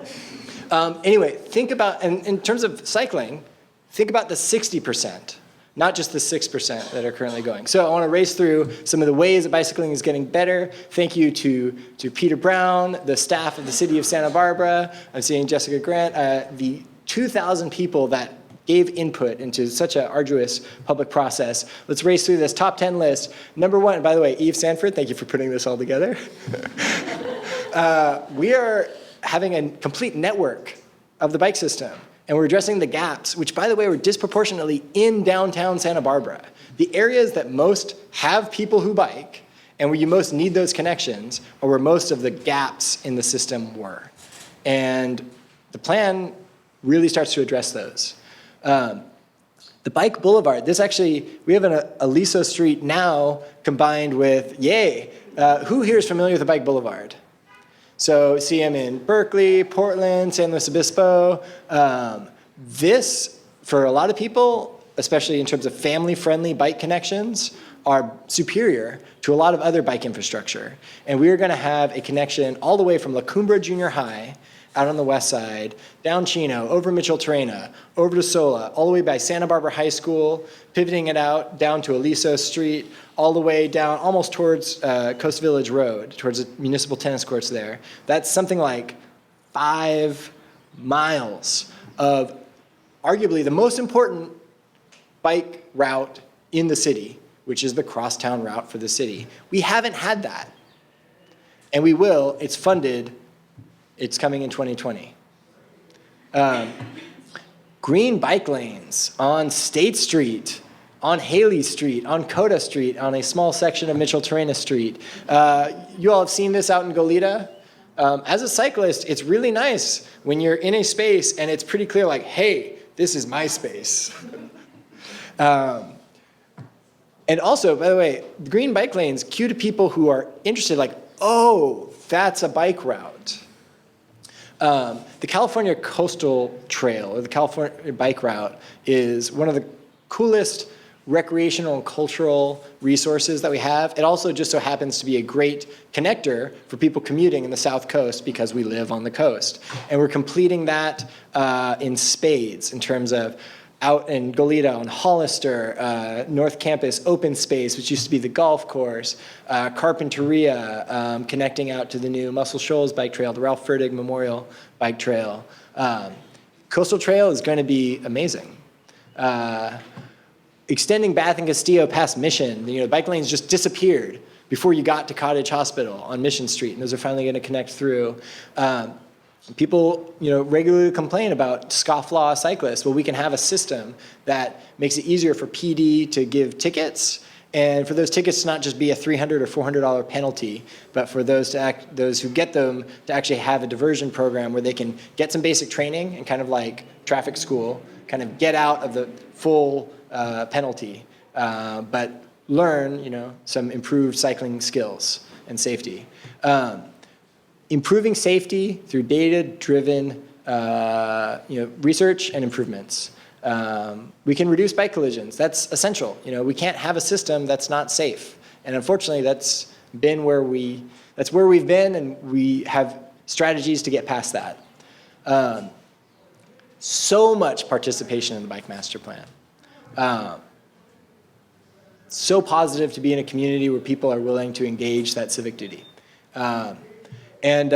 Anyway, think about, and in terms of cycling, think about the 60%, not just the 6% that are currently going. So I want to race through some of the ways that bicycling is getting better. Thank you to Peter Brown, the staff of the city of Santa Barbara. I'm seeing Jessica Grant, the 2,000 people that gave input into such an arduous public process. Let's race through this top 10 list. Number one, by the way, Eve Sanford, thank you for putting this all together. We are having a complete network of the bike system, and we're addressing the gaps, which, by the way, were disproportionately in downtown Santa Barbara. The areas that most have people who bike and where you most need those connections are where most of the gaps in the system were. And the plan really starts to address those. The Bike Boulevard, this actually, we have an Aliso Street now combined with, yay, who here is familiar with the Bike Boulevard? So see them in Berkeley, Portland, San Luis Obispo. This, for a lot of people, especially in terms of family-friendly bike connections, are superior to a lot of other bike infrastructure. And we are gonna have a connection all the way from La Cumbre Junior High out on the west side, down Chino, over Mitchell-Terena, over to Sola, all the way by Santa Barbara High School, pivoting it out down to Aliso Street, all the way down almost towards Coast Village Road, towards the municipal tennis courts there. That's something like 5 miles of arguably the most important bike route in the city, which is the crosstown route for the city. We haven't had that. And we will. It's funded. It's coming in 2020. Green bike lanes on State Street, on Haley Street, on Coda Street, on a small section of Mitchell-Terena Street. You all have seen this out in Goleta. As a cyclist, it's really nice when you're in a space and it's pretty clear, like, hey, this is my space. And also, by the way, green bike lanes cue to people who are interested, like, oh, that's a bike route. The California Coastal Trail, or the California Bike Route, is one of the coolest recreational and cultural resources that we have. It also just so happens to be a great connector for people commuting in the South Coast because we live on the coast. And we're completing that in spades in terms of out in Goleta on Hollister, North Campus open space, which used to be the golf course, Carpinteria, connecting out to the new Muscle Shoals bike trail, the Ralph Ferdig Memorial Bike Trail. Coastal Trail is going to be amazing. Extending Bath and Castillo past Mission, the bike lanes just disappeared before you got to Cottage Hospital on Mission Street, and those are finally going to connect through. People, regularly complain about scofflaw cyclists. Well, we can have a system that makes it easier for PD to give tickets, and for those tickets to not just be a $300 or $400 penalty, but for those who get them to actually have a diversion program where they can get some basic training and kind of like traffic school, kind of get out of the full penalty, but learn, some improved cycling skills and safety. Improving safety through data-driven research and improvements. We can reduce bike collisions. That's essential. We can't have a system that's not safe. And unfortunately, that's where we've been, and we have strategies to get past that. So much participation in the Bike Master Plan. So positive to be in a community where people are willing to engage that civic duty. And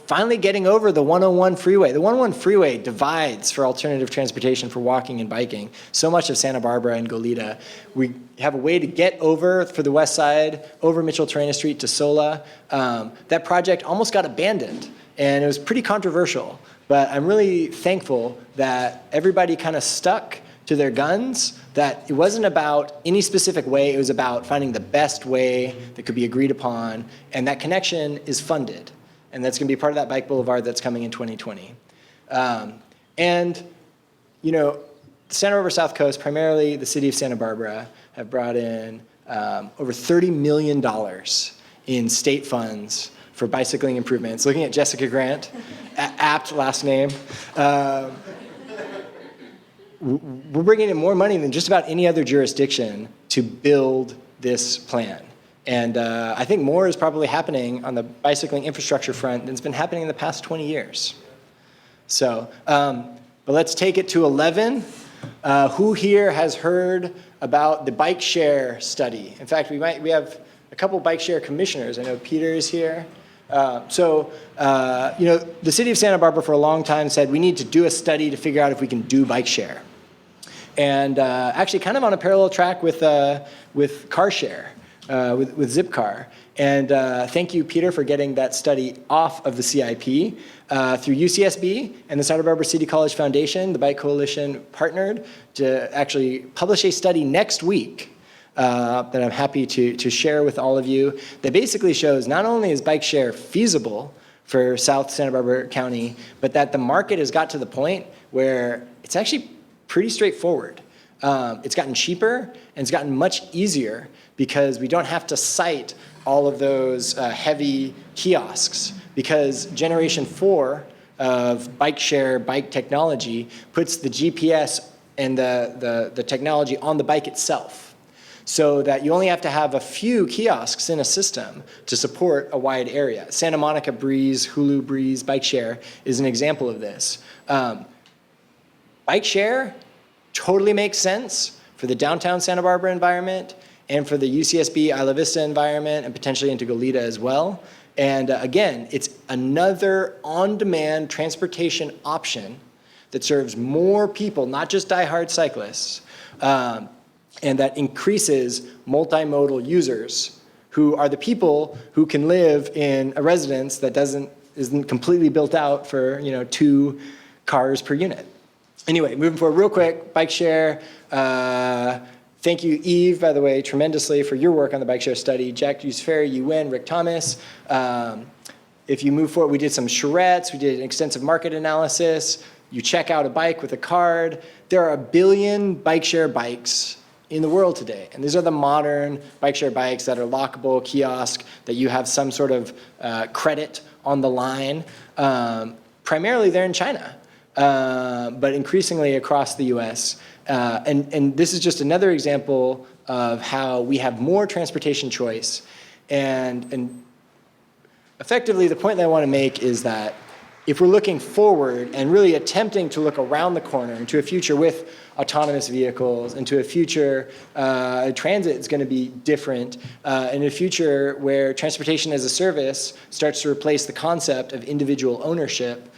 finally getting over the 101 freeway. The 101 freeway divides for alternative transportation for walking and biking so much of Santa Barbara and Goleta. We have a way to get over for the west side, over Mitchell-Terena Street to Sola. That project almost got abandoned, and it was pretty controversial. But I'm really thankful that everybody kind of stuck to their guns, that it wasn't about any specific way, it was about finding the best way that could be agreed upon, and that connection is funded. And that's gonna be part of that Bike Boulevard that's coming in 2020. Santa Barbara South Coast, primarily the city of Santa Barbara, have brought in over $30 million in state funds for bicycling improvements. Looking at Jessica Grant, apt last name. We're bringing in more money than just about any other jurisdiction to build this plan. And I think more is probably happening on the bicycling infrastructure front than has been happening in the past 20 years. So, but let's take it to 11. Who here has heard about the bike share study? In fact, we have a couple bike share commissioners. I know Peter is here. The city of Santa Barbara for a long time said we need to do a study to figure out if we can do bike share. And actually kind of on a parallel track with car share, with Zipcar. And thank you, Peter, for getting that study off of the CIP. Through UCSB and the Santa Barbara City College Foundation, the Bike Coalition partnered to actually publish a study next week that I'm happy to share with all of you that basically shows not only is bike share feasible for South Santa Barbara County, but that the market has got to the point where it's actually pretty straightforward. It's gotten cheaper and it's gotten much easier because we don't have to cite all of those heavy kiosks, because Generation 4 of bike share, bike technology puts the GPS and the technology on the bike itself, so that you only have to have a few kiosks in a system to support a wide area. Santa Monica Breeze, Hulu Breeze, bike share is an example of this. Bike share totally makes sense for the downtown Santa Barbara environment and for the UCSB Isla Vista environment and potentially into Goleta as well. And again, it's another on-demand transportation option that serves more people, not just diehard cyclists, and that increases multimodal users who are the people who can live in a residence that isn't completely built out for 2 cars per unit. Anyway, moving forward real quick, bike share. Thank you, Eve, by the way, tremendously for your work on the bike share study. Jack Ferry, you win, Rick Thomas. If you move forward, we did some charrettes, we did an extensive market analysis. You check out a bike with a card. There are 1 billion bike share bikes in the world today. And these are the modern bike share bikes that are lockable, kiosk, that you have some sort of credit on the line. Primarily, they're in China, but increasingly across the US. And this is just another example of how we have more transportation choice. And effectively, the point that I want to make is that if we're looking forward and really attempting to look around the corner into a future with autonomous vehicles, into a future, transit is going to be different, in a future where transportation as a service starts to replace the concept of individual ownership,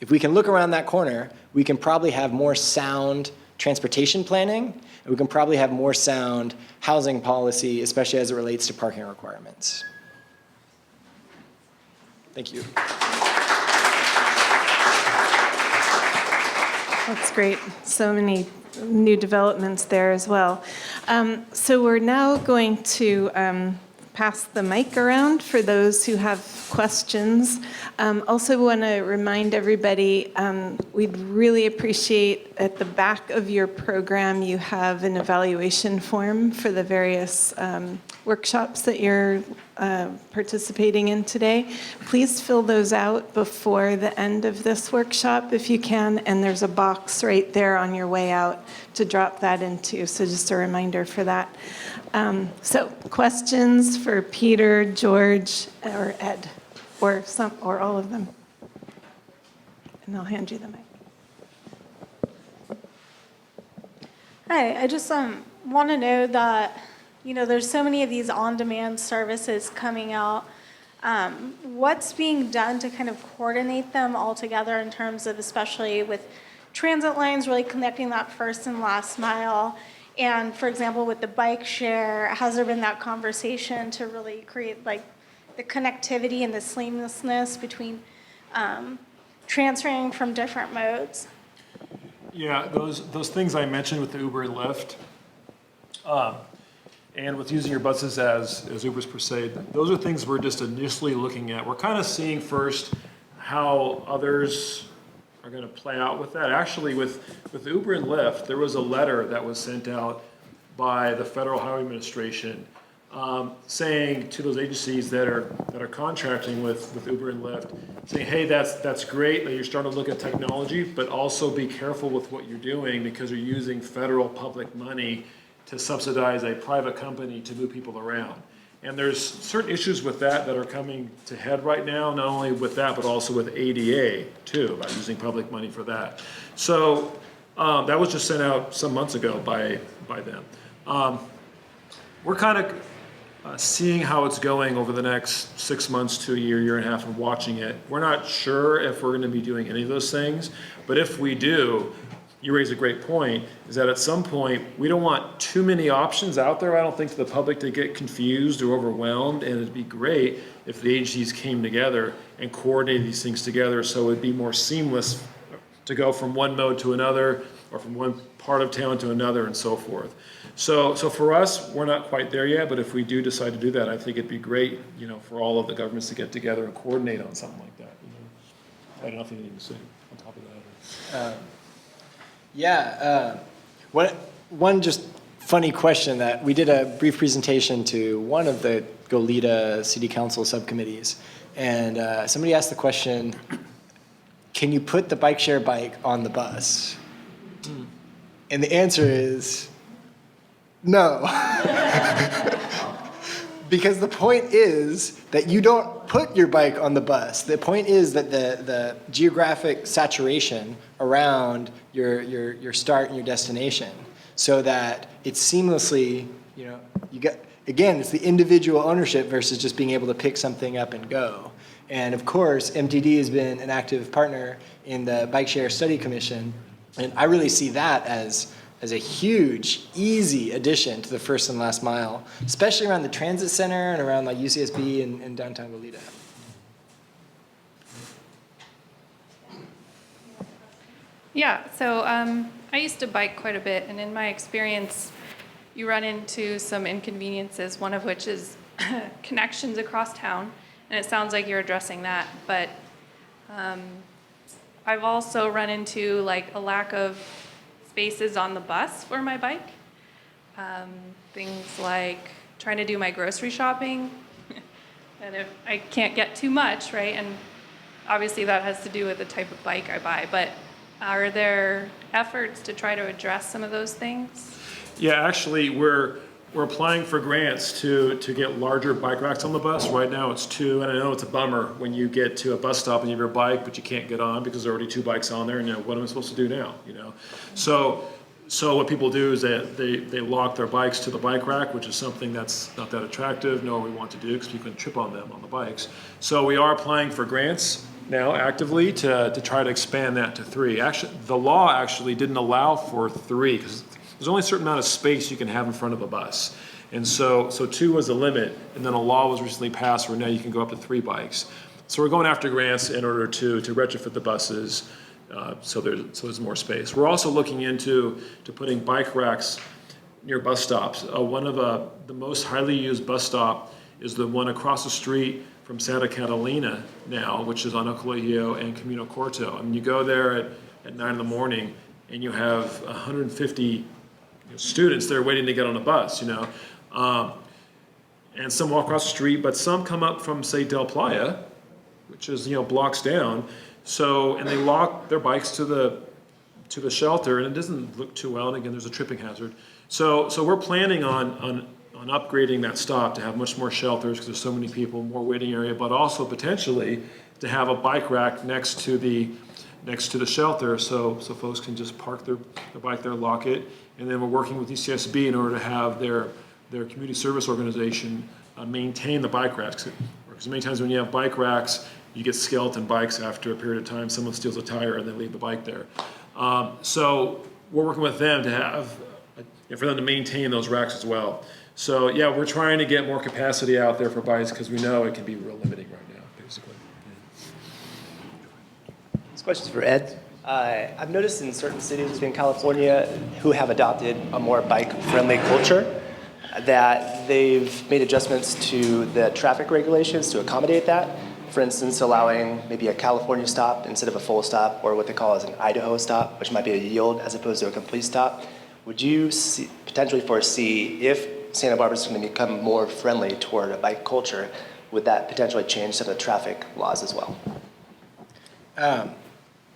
if we can look around that corner, we can probably have more sound transportation planning, and we can probably have more sound housing policy, especially as it relates to parking requirements. Thank you. That's great. So many new developments there as well. So we're now going to pass the mic around for those who have questions. Also want to remind everybody, we'd really appreciate at the back of your program, you have an evaluation form for the various workshops that you're participating in today. Please fill those out before the end of this workshop if you can, and there's a box right there on your way out to drop that into, so just a reminder for that. So questions for Peter, George, or Ed, or all of them? And I'll hand you the mic. Hi, I just want to know that, there's so many of these on-demand services coming out. What's being done to kind of coordinate them all together in terms of, especially with transit lines, really connecting that first and last mile? And for example, with the bike share, has there been that conversation to really create like the connectivity and the seamlessness between transferring from different modes? Yeah, those things I mentioned with the Uber and Lyft, and with using your buses as Ubers per se, those are things we're just initially looking at. We're kind of seeing first how others are going to play out with that. Actually, with Uber and Lyft, there was a letter that was sent out by the Federal Highway Administration saying to those agencies that are contracting with Uber and Lyft, saying, hey, that's great that you're starting to look at technology, but also be careful with what you're doing because you're using federal public money to subsidize a private company to move people around. And there's certain issues with that are coming to head right now, not only with that, but also with ADA too, about using public money for that. So that was just sent out some months ago by them. We're kind of seeing how it's going over the next 6 months to a year and a half, and watching it. We're not sure if we're going to be doing any of those things, but if we do, you raise a great point, is that at some point, we don't want too many options out there, I don't think, for the public to get confused or overwhelmed, and it'd be great if the agencies came together and coordinated these things together so it'd be more seamless to go from one mode to another, or from one part of town to another, and so forth. So for us, we're not quite there yet, but if we do decide to do that, I think it'd be great, for all of the governments to get together and coordinate on something like that. I don't know if you need to say on top of that. One just funny question that we did a brief presentation to one of the Goleta City Council subcommittees, and somebody asked the question, can you put the bike share bike on the bus? And the answer is no. Because the point is that you don't put your bike on the bus. The point is that the geographic saturation around your start and your destination, so that it's seamlessly, you get, again, it's the individual ownership versus just being able to pick something up and go. And of course, MTD has been an active partner in the Bike Share Study Commission, and I really see that as a huge, easy addition to the first and last mile, especially around the transit center and around like UCSB and downtown Goleta. Yeah, so I used to bike quite a bit, and in my experience, you run into some inconveniences, one of which is connections across town, and it sounds like you're addressing that, but I've also run into like a lack of spaces on the bus for my bike. Things like trying to do my grocery shopping, and if I can't get too much, right? And obviously that has to do with the type of bike I buy, but are there efforts to try to address some of those things? Yeah, actually, we're applying for grants to get larger bike racks on the bus. Right now it's 2, and I know it's a bummer when you get to a bus stop and you have your bike, but you can't get on because there are already 2 bikes on there, and what am I supposed to do now, So what people do is they lock their bikes to the bike rack, which is something that's not that attractive, nor we want to do, because people can trip on them on the bikes. So we are applying for grants now actively to try to expand that to 3. Actually, the law actually didn't allow for 3, because there's only a certain amount of space you can have in front of a bus. And so 2 was the limit, and then a law was recently passed where now you can go up to 3 bikes. So we're going after grants in order to retrofit the buses so there's more space. We're also looking into putting bike racks near bus stops. One of the most highly used bus stop is the one across the street from Santa Catalina now, which is on El Colegio and Camino Corto. I mean, you go there at 9 in the morning and you have 150 students there waiting to get on a bus, and some walk across the street, but some come up from, say, Del Playa, which is, blocks down. So, and they lock their bikes to the shelter, and it doesn't look too well, and again, there's a tripping hazard. So we're planning on upgrading that stop to have much more shelters, because there's so many people, more waiting area, but also potentially to have a bike rack next to the shelter, so folks can just park their bike there, lock it, and then we're working with UCSB in order to have their community service organization maintain the bike racks. Because many times when you have bike racks, you get skeleton bikes after a period of time. Someone steals a tire and they leave the bike there. So we're working with them to have, for them to maintain those racks as well. So yeah, we're trying to get more capacity out there for bikes because we know it can be real limiting right now, basically. This question's for Ed. I've noticed in certain cities in California who have adopted a more bike-friendly culture that they've made adjustments to the traffic regulations to accommodate that. For instance, allowing maybe a California stop instead of a full stop, or what they call as an Idaho stop, which might be a yield as opposed to a complete stop. Would you potentially foresee, if Santa Barbara is going to become more friendly toward a bike culture, would that potentially change some of the traffic laws as well?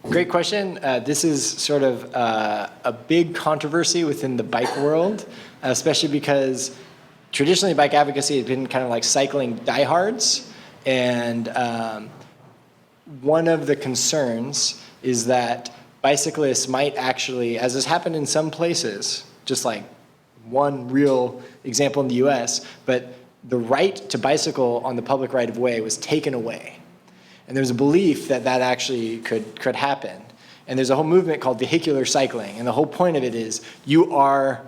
Great question. This is sort of a big controversy within the bike world, especially because traditionally bike advocacy has been kind of like cycling diehards. And one of the concerns is that bicyclists might actually, as has happened in some places, just like one real example in the US, but the right to bicycle on the public right of way was taken away. And there's a belief that that actually could happen. And there's a whole movement called vehicular cycling. And the whole point of it is you are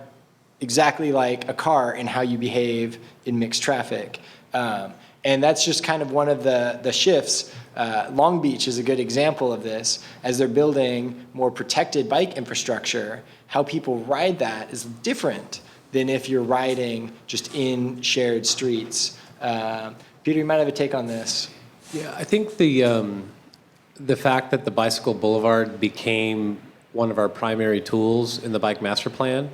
exactly like a car in how you behave in mixed traffic. And that's just kind of one of the shifts. Long Beach is a good example of this. As they're building more protected bike infrastructure, how people ride that is different than if you're riding just in shared streets. Peter, you might have a take on this. Yeah, I think the fact that the bicycle boulevard became one of our primary tools in the bike master plan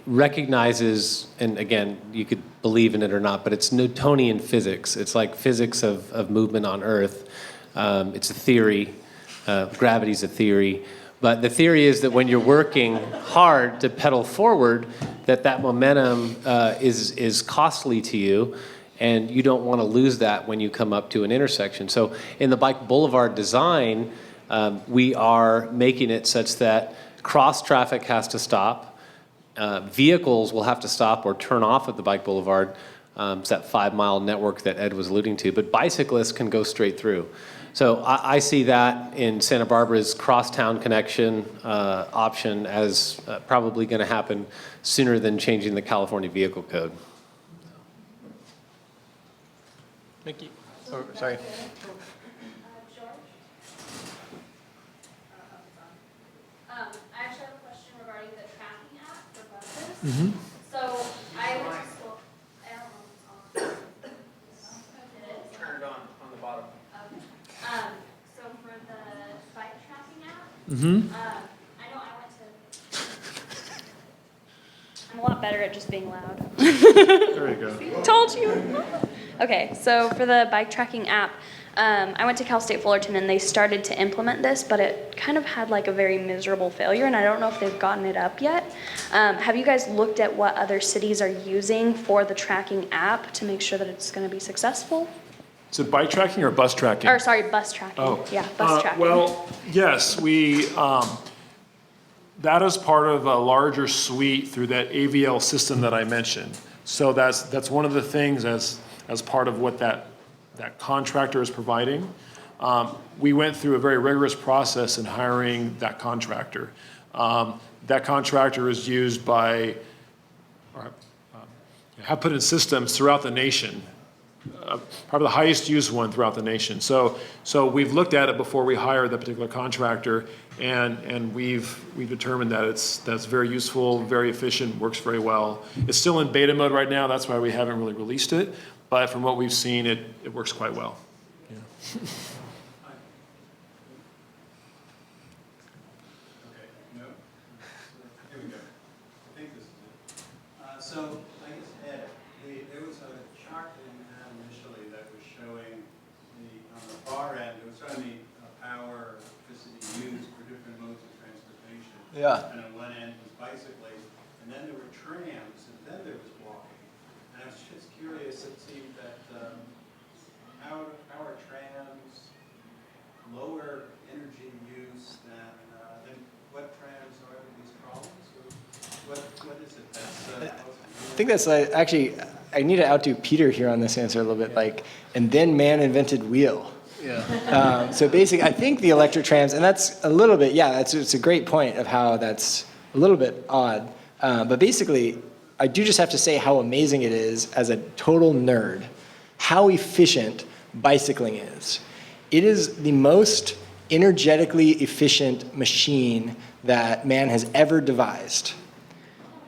recognizes, and again, you could believe in it or not, but it's Newtonian physics. It's like physics of movement on Earth. It's a theory. Gravity's a theory. But the theory is that when you're working hard to pedal forward, that momentum is costly to you, and you don't want to lose that when you come up to an intersection. So in the bike boulevard design, we are making it such that cross traffic has to stop. Vehicles will have to stop or turn off at the bike boulevard. It's that 5-mile network that Ed was alluding to. But bicyclists can go straight through. So I see that in Santa Barbara's crosstown connection option as probably going to happen sooner than changing the California Vehicle Code. Mickey, oh, sorry. I actually have a question regarding the tracking app for buses. So I went to school. I don't know if it's on. It is? Turn it on the bottom. Okay. So for the bike tracking app, I know I went to. I'm a lot better at just being loud. There you go. Told you. Okay, so for the bike tracking app, I went to Cal State Fullerton and they started to implement this, but it kind of had like a very miserable failure, and I don't know if they've gotten it up yet. Have you guys looked at what other cities are using for the tracking app to make sure that it's going to be successful? Is it bike tracking or bus tracking? Or sorry, bus tracking. Oh. Yeah, bus tracking. Well, yes, we, that is part of a larger suite through that AVL system that I mentioned. So that's one of the things as part of what that contractor is providing. We went through a very rigorous process in hiring that contractor. That contractor is used by, have put in systems throughout the nation. Probably the highest used one throughout the nation. So we've looked at it before we hire that particular contractor, and we've determined that that's very useful, very efficient, works very well. It's still in beta mode right now. That's why we haven't really released it. But from what we've seen, it works quite well. Yeah. Here we go. I think this is it. So I guess, Ed, there was a chart that you had initially that was showing on the far end, it was showing the power, electricity used for different modes of transportation. Yeah. And on one end was bicycling, and then there were trams, and then there was walking. And I was just curious, it seemed that how are trams lower energy use than what trams are in these problems? Or what is it that's I think that's like, actually, I need to outdo Peter here on this answer a little bit, like, and then man invented wheel. Yeah. So basically, I think the electric trams, and that's a little bit, yeah, it's a great point of how that's a little bit odd. But basically, I do just have to say how amazing it is as a total nerd, how efficient bicycling is. It is the most energetically efficient machine that man has ever devised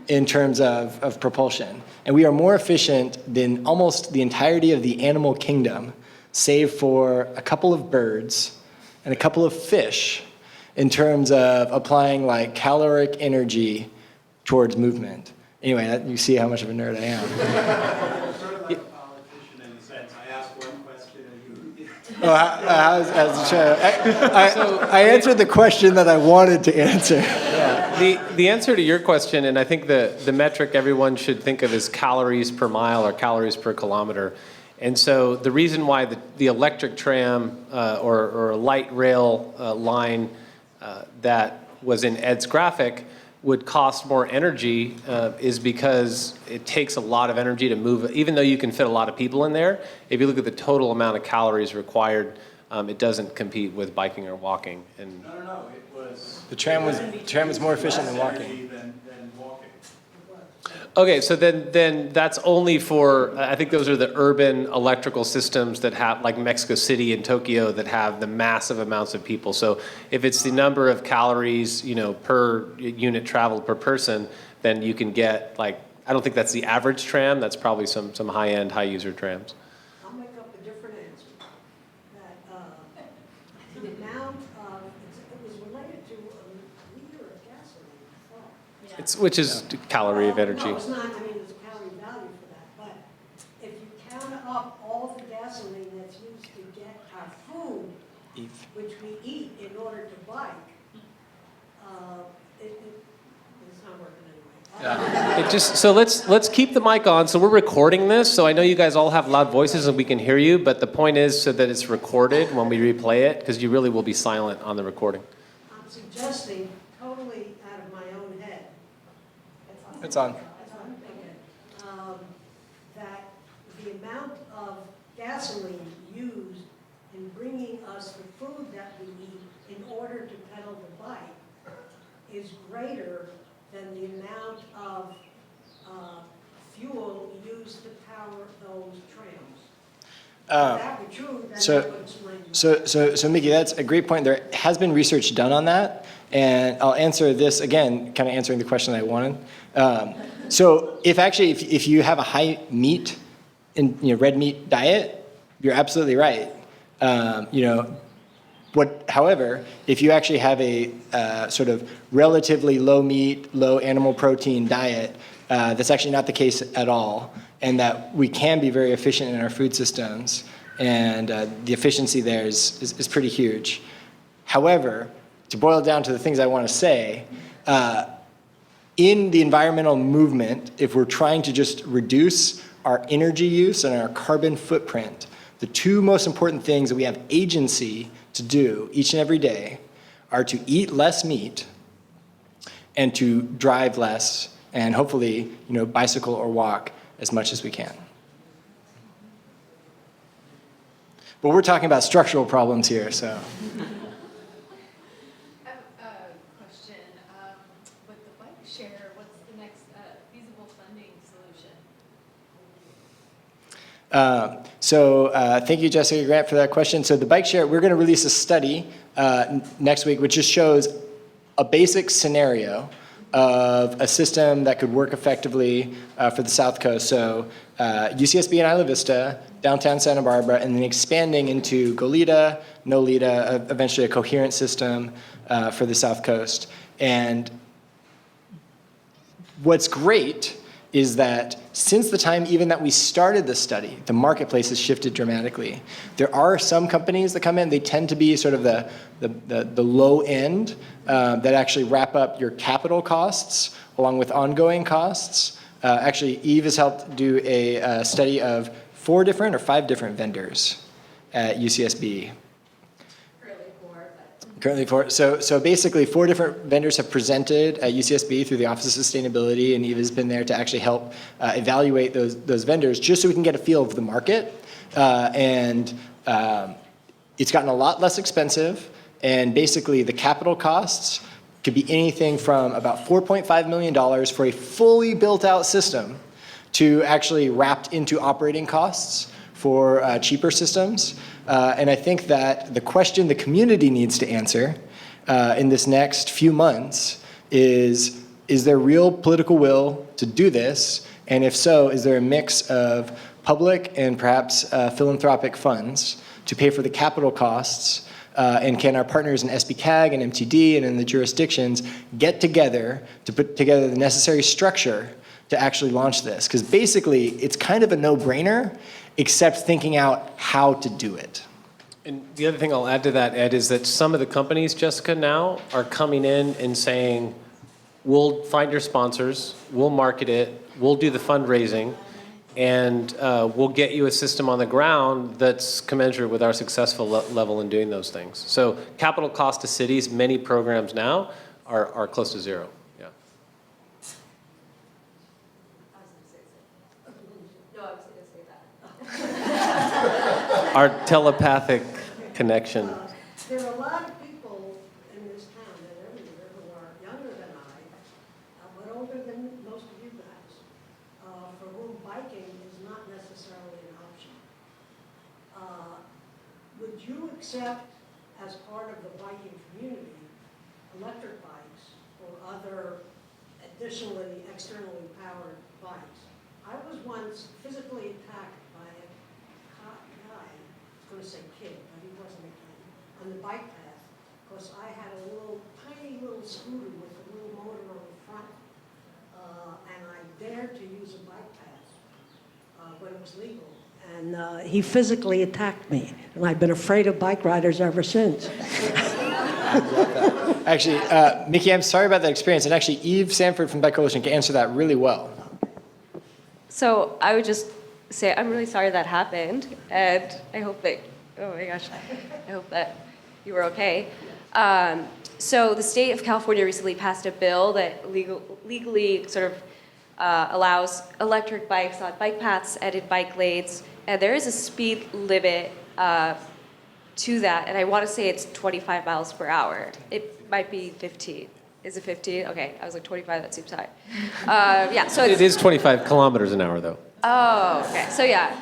in terms of propulsion. And we are more efficient than almost the entirety of the animal kingdom, save for a couple of birds and a couple of fish in terms of applying like caloric energy towards movement. Anyway, you see how much of a nerd I am. I'm sort of like a politician in a sense. I ask one question and you. Oh, how's the show? I answered the question that I wanted to answer. The answer to your question, and I think the metric everyone should think of is calories per mile or calories per kilometer. And so the reason why the electric tram or a light rail line that was in Ed's graphic would cost more energy is because it takes a lot of energy to move. Even though you can fit a lot of people in there, if you look at the total amount of calories required, it doesn't compete with biking or walking. And No, it was. The tram was more efficient than walking. Than walking. okay, so then that's only for, I think those are the urban electrical systems that have, like Mexico City and Tokyo, that have the massive amounts of people. So if it's the number of calories, per unit traveled per person, then you can get like, I don't think that's the average tram. That's probably some high-end, high-user trams. I'll make up a different answer. That the amount of, it was related to a liter of gasoline, I thought. Which is calorie of energy. No, it's not, I mean, there's a calorie value for that, but if you count up all the gasoline that's used to get our food, which we eat in order to bike, it's not working anyway. So let's keep the mic on. So we're recording this. So I know you guys all have loud voices and we can hear you, but the point is so that it's recorded when we replay it, because you really will be silent on the recording. I'm suggesting totally out of my own head. It's on. That the amount of gasoline used in bringing us the food that we eat in order to pedal the bike is greater than the amount of fuel used to power those trams. If that were true, then that would explain. So Mickey, that's a great point. There has been research done on that, and I'll answer this again, kind of answering the question that I wanted. So if you have a high meat and red meat diet, you're absolutely right. However, if you actually have a sort of relatively low meat, low animal protein diet, that's actually not the case at all, and that we can be very efficient in our food systems, and the efficiency there is pretty huge. However, to boil it down to the things I want to say, in the environmental movement, if we're trying to just reduce our energy use and our carbon footprint, the two most important things that we have agency to do each and every day are to eat less meat and to drive less, and hopefully, bicycle or walk as much as we can. But we're talking about structural problems here, so. I have a question. With the bike share, what's the next feasible funding solution? Thank you, Jessica Grant, for that question. So the bike share, we're going to release a study next week, which just shows a basic scenario of a system that could work effectively for the South Coast. So UCSB and Isla Vista, downtown Santa Barbara, and then expanding into Goleta, Nolita, eventually a coherent system for the South Coast. And what's great is that since the time even that we started the study, the marketplace has shifted dramatically. There are some companies that come in, they tend to be sort of the low end that actually wrap up your capital costs along with ongoing costs. Actually, Eve has helped do a study of 4 different or 5 different vendors at UCSB. Currently 4. So basically 4 different vendors have presented at UCSB through the Office of Sustainability, and Eva has been there to actually help evaluate those vendors just so we can get a feel of the market. And it's gotten a lot less expensive, and basically the capital costs could be anything from about $4.5 million for a fully built out system to actually wrapped into operating costs for cheaper systems. And I think that the question the community needs to answer in this next few months is there real political will to do this? And if so, is there a mix of public and perhaps philanthropic funds to pay for the capital costs? And can our partners in SBCAG and MTD and in the jurisdictions get together to put together the necessary structure to actually launch this? Because basically, it's kind of a no-brainer, except thinking out how to do it. And the other thing I'll add to that, Ed, is that some of the companies, Jessica, now are coming in and saying, we'll find your sponsors, we'll market it, we'll do the fundraising, and we'll get you a system on the ground that's commensurate with our successful level in doing those things. So capital cost to cities, many programs now are close to zero. Yeah. Our telepathic connection. There are a lot of people in this town and everywhere who are younger than I, but older than most of you guys, for whom biking is not necessarily an option. Would you accept, as part of the biking community, electric bikes or other additionally externally powered bikes? I was once physically attacked by a guy, I was going to say kid, but he wasn't a kid, on the bike path, because I had a tiny little scooter with a little motor on the front, and I dared to use a bike path when it was legal. And he physically attacked me, and I've been afraid of bike riders ever since. Actually, Mickey, I'm sorry about that experience. And actually, Eve Sanford from Bike Coalition can answer that really well. So I would just say I'm really sorry that happened, and I hope that, oh my gosh, I hope that you were okay. So the state of California recently passed a bill that legally sort of allows electric bikes on bike paths and in bike lanes, and there is a speed limit to that, and I want to say it's 25 miles per hour. It might be 15. Is it 15? Okay, I was like 25, that seems high. Yeah, so It is 25 kilometers an hour, though. Oh, okay. So yeah,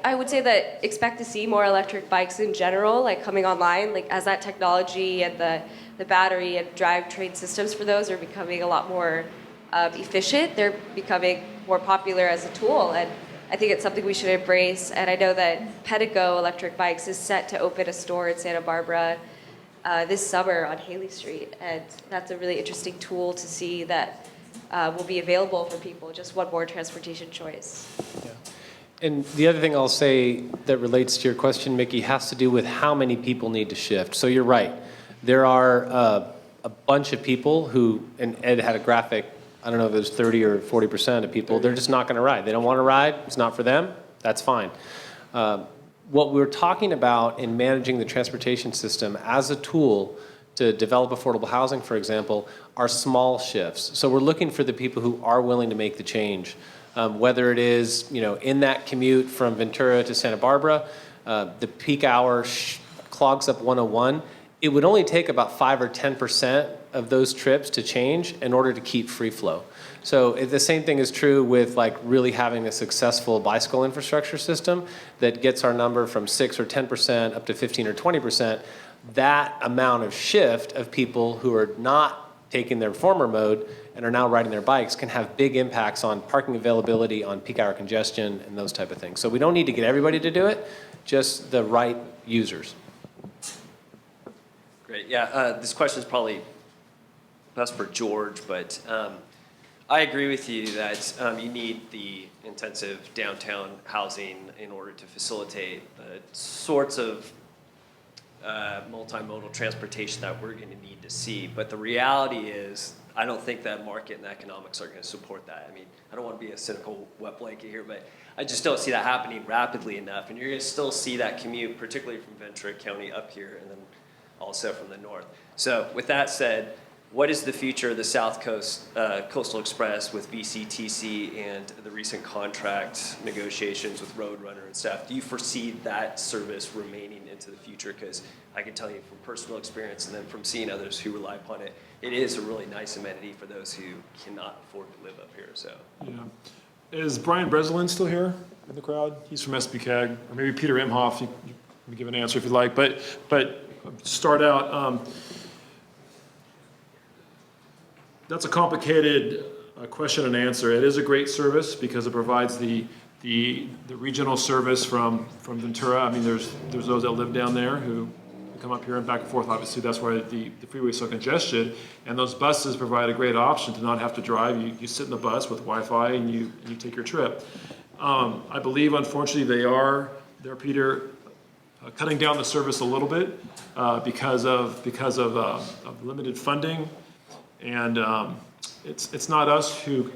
I would say that expect to see more electric bikes in general, like coming online, like as that technology and the battery and drivetrain systems for those are becoming a lot more efficient. They're becoming more popular as a tool, and I think it's something we should embrace. And I know that Pedigo Electric Bikes is set to open a store in Santa Barbara this summer on Haley Street, and that's a really interesting tool to see that will be available for people, just one more transportation choice. Yeah. And the other thing I'll say that relates to your question, Mickey, has to do with how many people need to shift. So you're right. There are a bunch of people who, and Ed had a graphic, I don't know if it was 30 or 40% of people, they're just not going to ride. They don't want to ride. It's not for them. That's fine. What we're talking about in managing the transportation system as a tool to develop affordable housing, for example, are small shifts. So we're looking for the people who are willing to make the change, whether it is, in that commute from Ventura to Santa Barbara, the peak hour clogs up 101. It would only take about 5 or 10% of those trips to change in order to keep free flow. So the same thing is true with really having a successful bicycle infrastructure system that gets our number from 6 or 10% up to 15 or 20%. That amount of shift of people who are not taking their former mode and are now riding their bikes can have big impacts on parking availability, on peak hour congestion, and those type of things. So we don't need to get everybody to do it, just the right users. Great. Yeah, this question is probably best for George, but I agree with you that you need the intensive downtown housing in order to facilitate the sorts of multimodal transportation that we're going to need to see. But the reality is, I don't think that market and economics are going to support that. I mean, I don't want to be a cynical wet blanket here, but I just don't see that happening rapidly enough. And you're going to still see that commute, particularly from Ventura County up here and then also from the north. So with that said, what is the future of the South Coast Coastal Express with VCTC and the recent contract negotiations with Roadrunner and stuff? Do you foresee that service remaining into the future? Because I can tell you from personal experience and then from seeing others who rely upon it, it is a really nice amenity for those who cannot afford to live up here. So, Yeah. Is Brian Breslin still here in the crowd? He's from SBCAG, or maybe Peter Imhoff. You can give an answer if you'd like. But start out. That's a complicated question and answer. It is a great service because it provides the regional service from Ventura. I mean, there's those that live down there who come up here and back and forth. Obviously, that's why the freeway is so congested. And those buses provide a great option to not have to drive. You sit in the bus with Wi-Fi and you take your trip. I believe, unfortunately, they're, Peter, cutting down the service a little bit because of limited funding. And it's not us who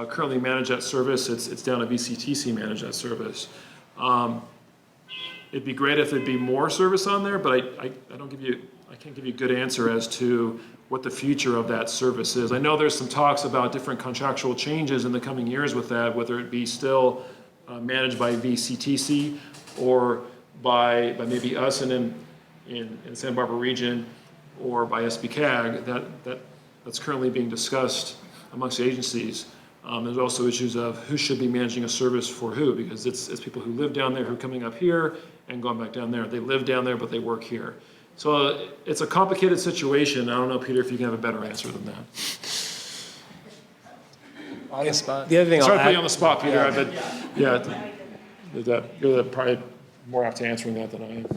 currently manage that service. It's down to VCTC manage that service. It'd be great if there'd be more service on there, but I can't give you a good answer as to what the future of that service is. I know there's some talks about different contractual changes in the coming years with that, whether it be still managed by VCTC or by maybe us and in Santa Barbara region or by SBCAG. That's currently being discussed amongst the agencies. There's also issues of who should be managing a service for who, because it's people who live down there who are coming up here and going back down there. They live down there, but they work here. So it's a complicated situation. I don't know, Peter, if you can have a better answer than that. On the spot. The other thing Sorry to I'll put add, you on the spot, Peter. You're probably more apt to answering that than I am.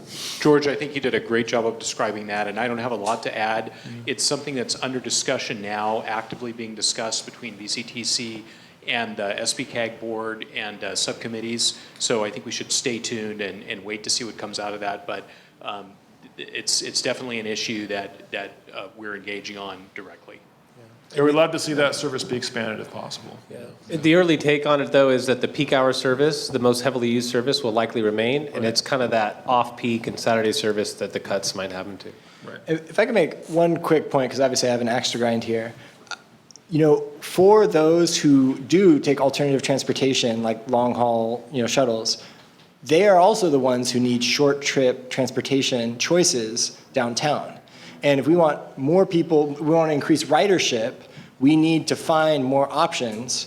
George, I think you did a great job of describing that, and I don't have a lot to add. It's something that's under discussion now, actively being discussed between VCTC and the SBCAG board and subcommittees. So I think we should stay tuned and wait to see what comes out of that. But it's definitely an issue that we're engaging on directly. Yeah, we'd love to see that service be expanded if possible. Yeah. The early take on it, though, is that the peak hour service, the most heavily used service, will likely remain, and it's kind of that off-peak and Saturday service that the cuts might happen to. Right. If I could make one quick point, because obviously I have an axe to grind here. For those who do take alternative transportation, like long haul, shuttles, they are also the ones who need short trip transportation choices downtown. And if we want more people, we want to increase ridership, we need to find more options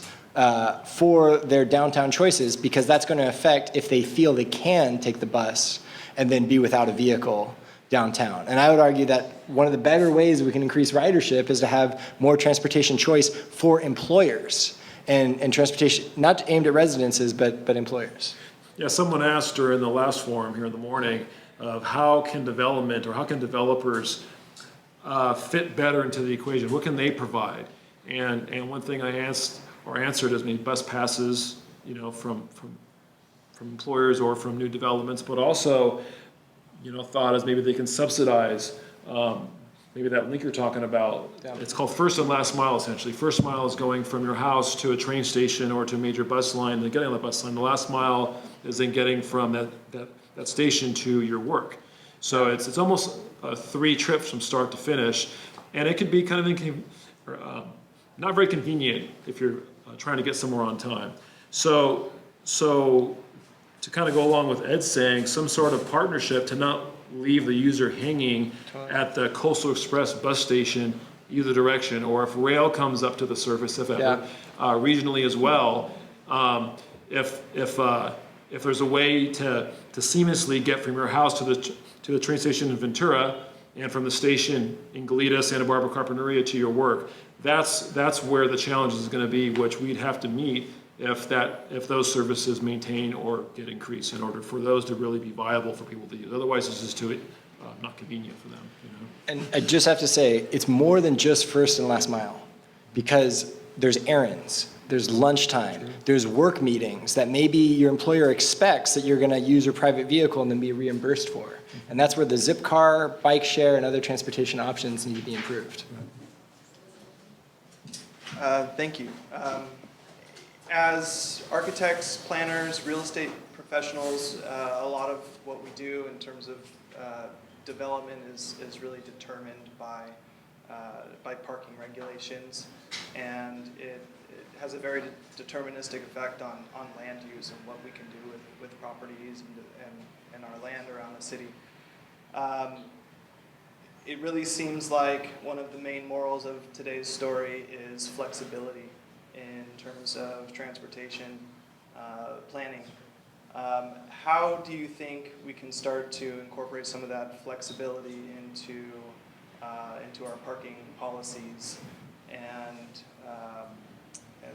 for their downtown choices, because that's going to affect if they feel they can take the bus and then be without a vehicle downtown. And I would argue that one of the better ways we can increase ridership is to have more transportation choice for employers and transportation, not aimed at residences, but employers. Yeah, someone asked during the last forum here in the morning of how can developers fit better into the equation? What can they provide? And one thing I answered is maybe bus passes, from employers or from new developments, but also, thought as maybe they can subsidize maybe that link you're talking about. Yeah. It's called first and last mile, essentially. First mile is going from your house to a train station or to a major bus line, then getting on the bus line. The last mile is then getting from that station to your work. So it's almost 3 trips from start to finish, and it could be kind of not very convenient if you're trying to get somewhere on time. So to kind of go along with Ed saying, some sort of partnership to not leave the user hanging at the Coastal Express bus station either direction, or if rail comes up to the surface, if ever, regionally as well, if there's a way to seamlessly get from your house to the train station in Ventura and from the station in Goleta, Santa Barbara, Carpinteria to your work, that's where the challenge is going to be, which we'd have to meet if those services maintain or get increased in order for those to really be viable for people to use. Otherwise, it's just too not convenient for them. And I just have to say, it's more than just first and last mile, because there's errands, there's lunchtime, there's work meetings that maybe your employer expects that you're going to use your private vehicle and then be reimbursed for. And that's where the Zipcar, bike share, and other transportation options need to be improved. Thank you. As architects, planners, real estate professionals, a lot of what we do in terms of development is really determined by parking regulations, and it has a very deterministic effect on land use and what we can do with properties and our land around the city. It really seems like one of the main morals of today's story is flexibility in terms of transportation planning. How do you think we can start to incorporate some of that flexibility into our parking policies and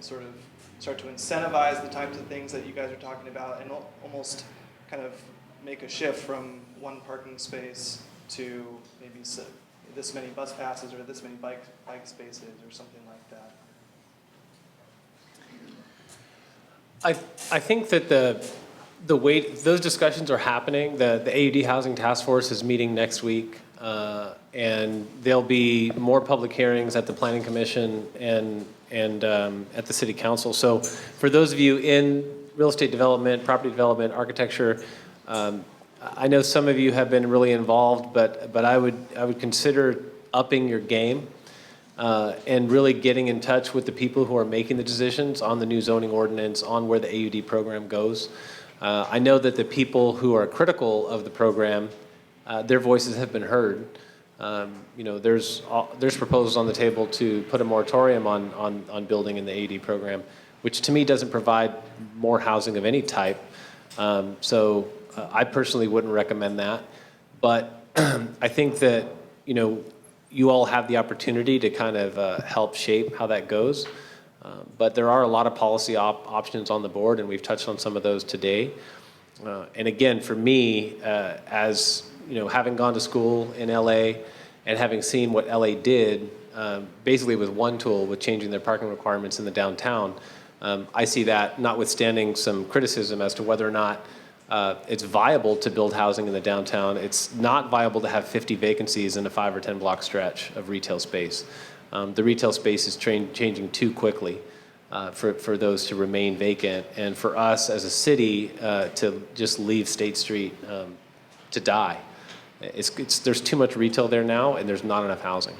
sort of start to incentivize the types of things that you guys are talking about, and almost kind of make a shift from one parking space to maybe this many bus passes or this many bike spaces or something like that? I think that the way those discussions are happening, the AUD Housing Task Force is meeting next week, and there'll be more public hearings at the Planning Commission and at the City Council. So for those of you in real estate development, property development, architecture, I know some of you have been really involved, but I would consider upping your game and really getting in touch with the people who are making the decisions on the new zoning ordinance, on where the AUD program goes. I know that the people who are critical of the program, their voices have been heard. There's proposals on the table to put a moratorium on building in the AUD program, which to me doesn't provide more housing of any type. So I personally wouldn't recommend that. But I think that, you all have the opportunity to kind of help shape how that goes. But there are a lot of policy options on the board, and we've touched on some of those today. And again, for me, as having gone to school in LA and having seen what LA did, basically with one tool, with changing their parking requirements in the downtown, I see that, notwithstanding some criticism as to whether or not it's viable to build housing in the downtown. It's not viable to have 50 vacancies in a 5 or 10 block stretch of retail space. The retail space is changing too quickly for those to remain vacant, and for us as a city to just leave State Street to die. There's too much retail there now, and there's not enough housing.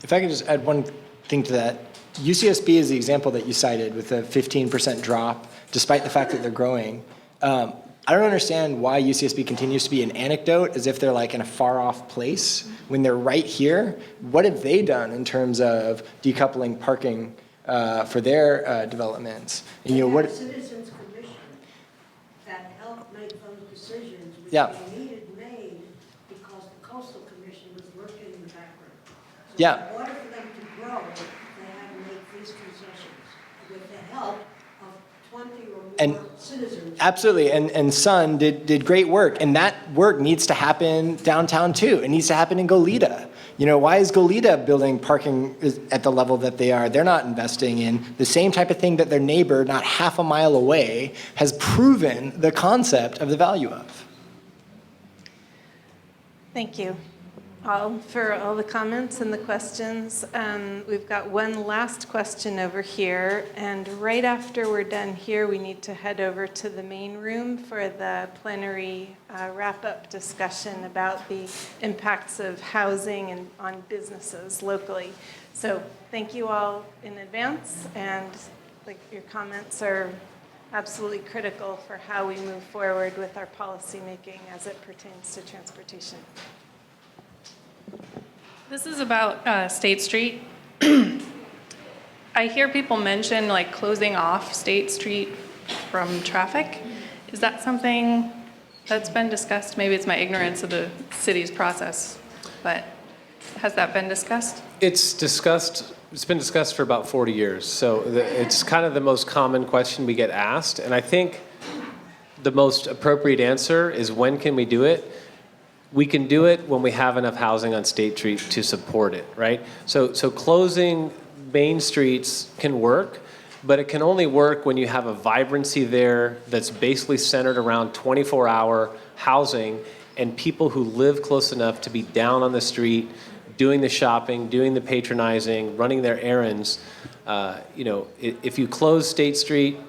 If I could just add one thing to that. UCSB is the example that you cited with a 15% drop, despite the fact that they're growing. I don't understand why UCSB continues to be an anecdote, as if they're like in a far off place when they're right here. What have they done in terms of decoupling parking for their developments? And, what citizens commission that helped make those decisions, which they needed made because the coastal commission was working in the background. So in order for them to grow, they had to make these concessions with the help of 20 or more citizens. Absolutely, and Sun did great work, and that work needs to happen downtown too. It needs to happen in Goleta. Why is Goleta building parking at the level that they are? They're not investing in the same type of thing that their neighbor, not half a mile away, has proven the concept of the value of. Thank you all for all the comments and the questions. We've got one last question over here, and right after we're done here, we need to head over to the main room for the plenary wrap-up discussion about the impacts of housing and on businesses locally. So thank you all in advance, and your comments are absolutely critical for how we move forward with our policy making as it pertains to transportation. This is about State Street. I hear people mention closing off State Street from traffic. Is that something that's been discussed? Maybe it's my ignorance of the city's process, but has that been discussed? It's been discussed for about 40 years. So it's kind of the most common question we get asked. And I think the most appropriate answer is, when can we do it? We can do it when we have enough housing on State Street to support it, right? So closing main streets can work, but it can only work when you have a vibrancy there that's basically centered around 24-hour housing and people who live close enough to be down on the street, doing the shopping, doing the patronizing, running their errands. If you close State Street,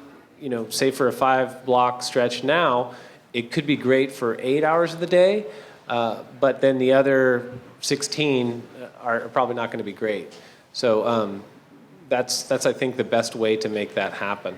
say for a 5-block stretch now, it could be great for 8 hours of the day, but then the other 16 are probably not going to be great. So that's I think the best way to make that happen.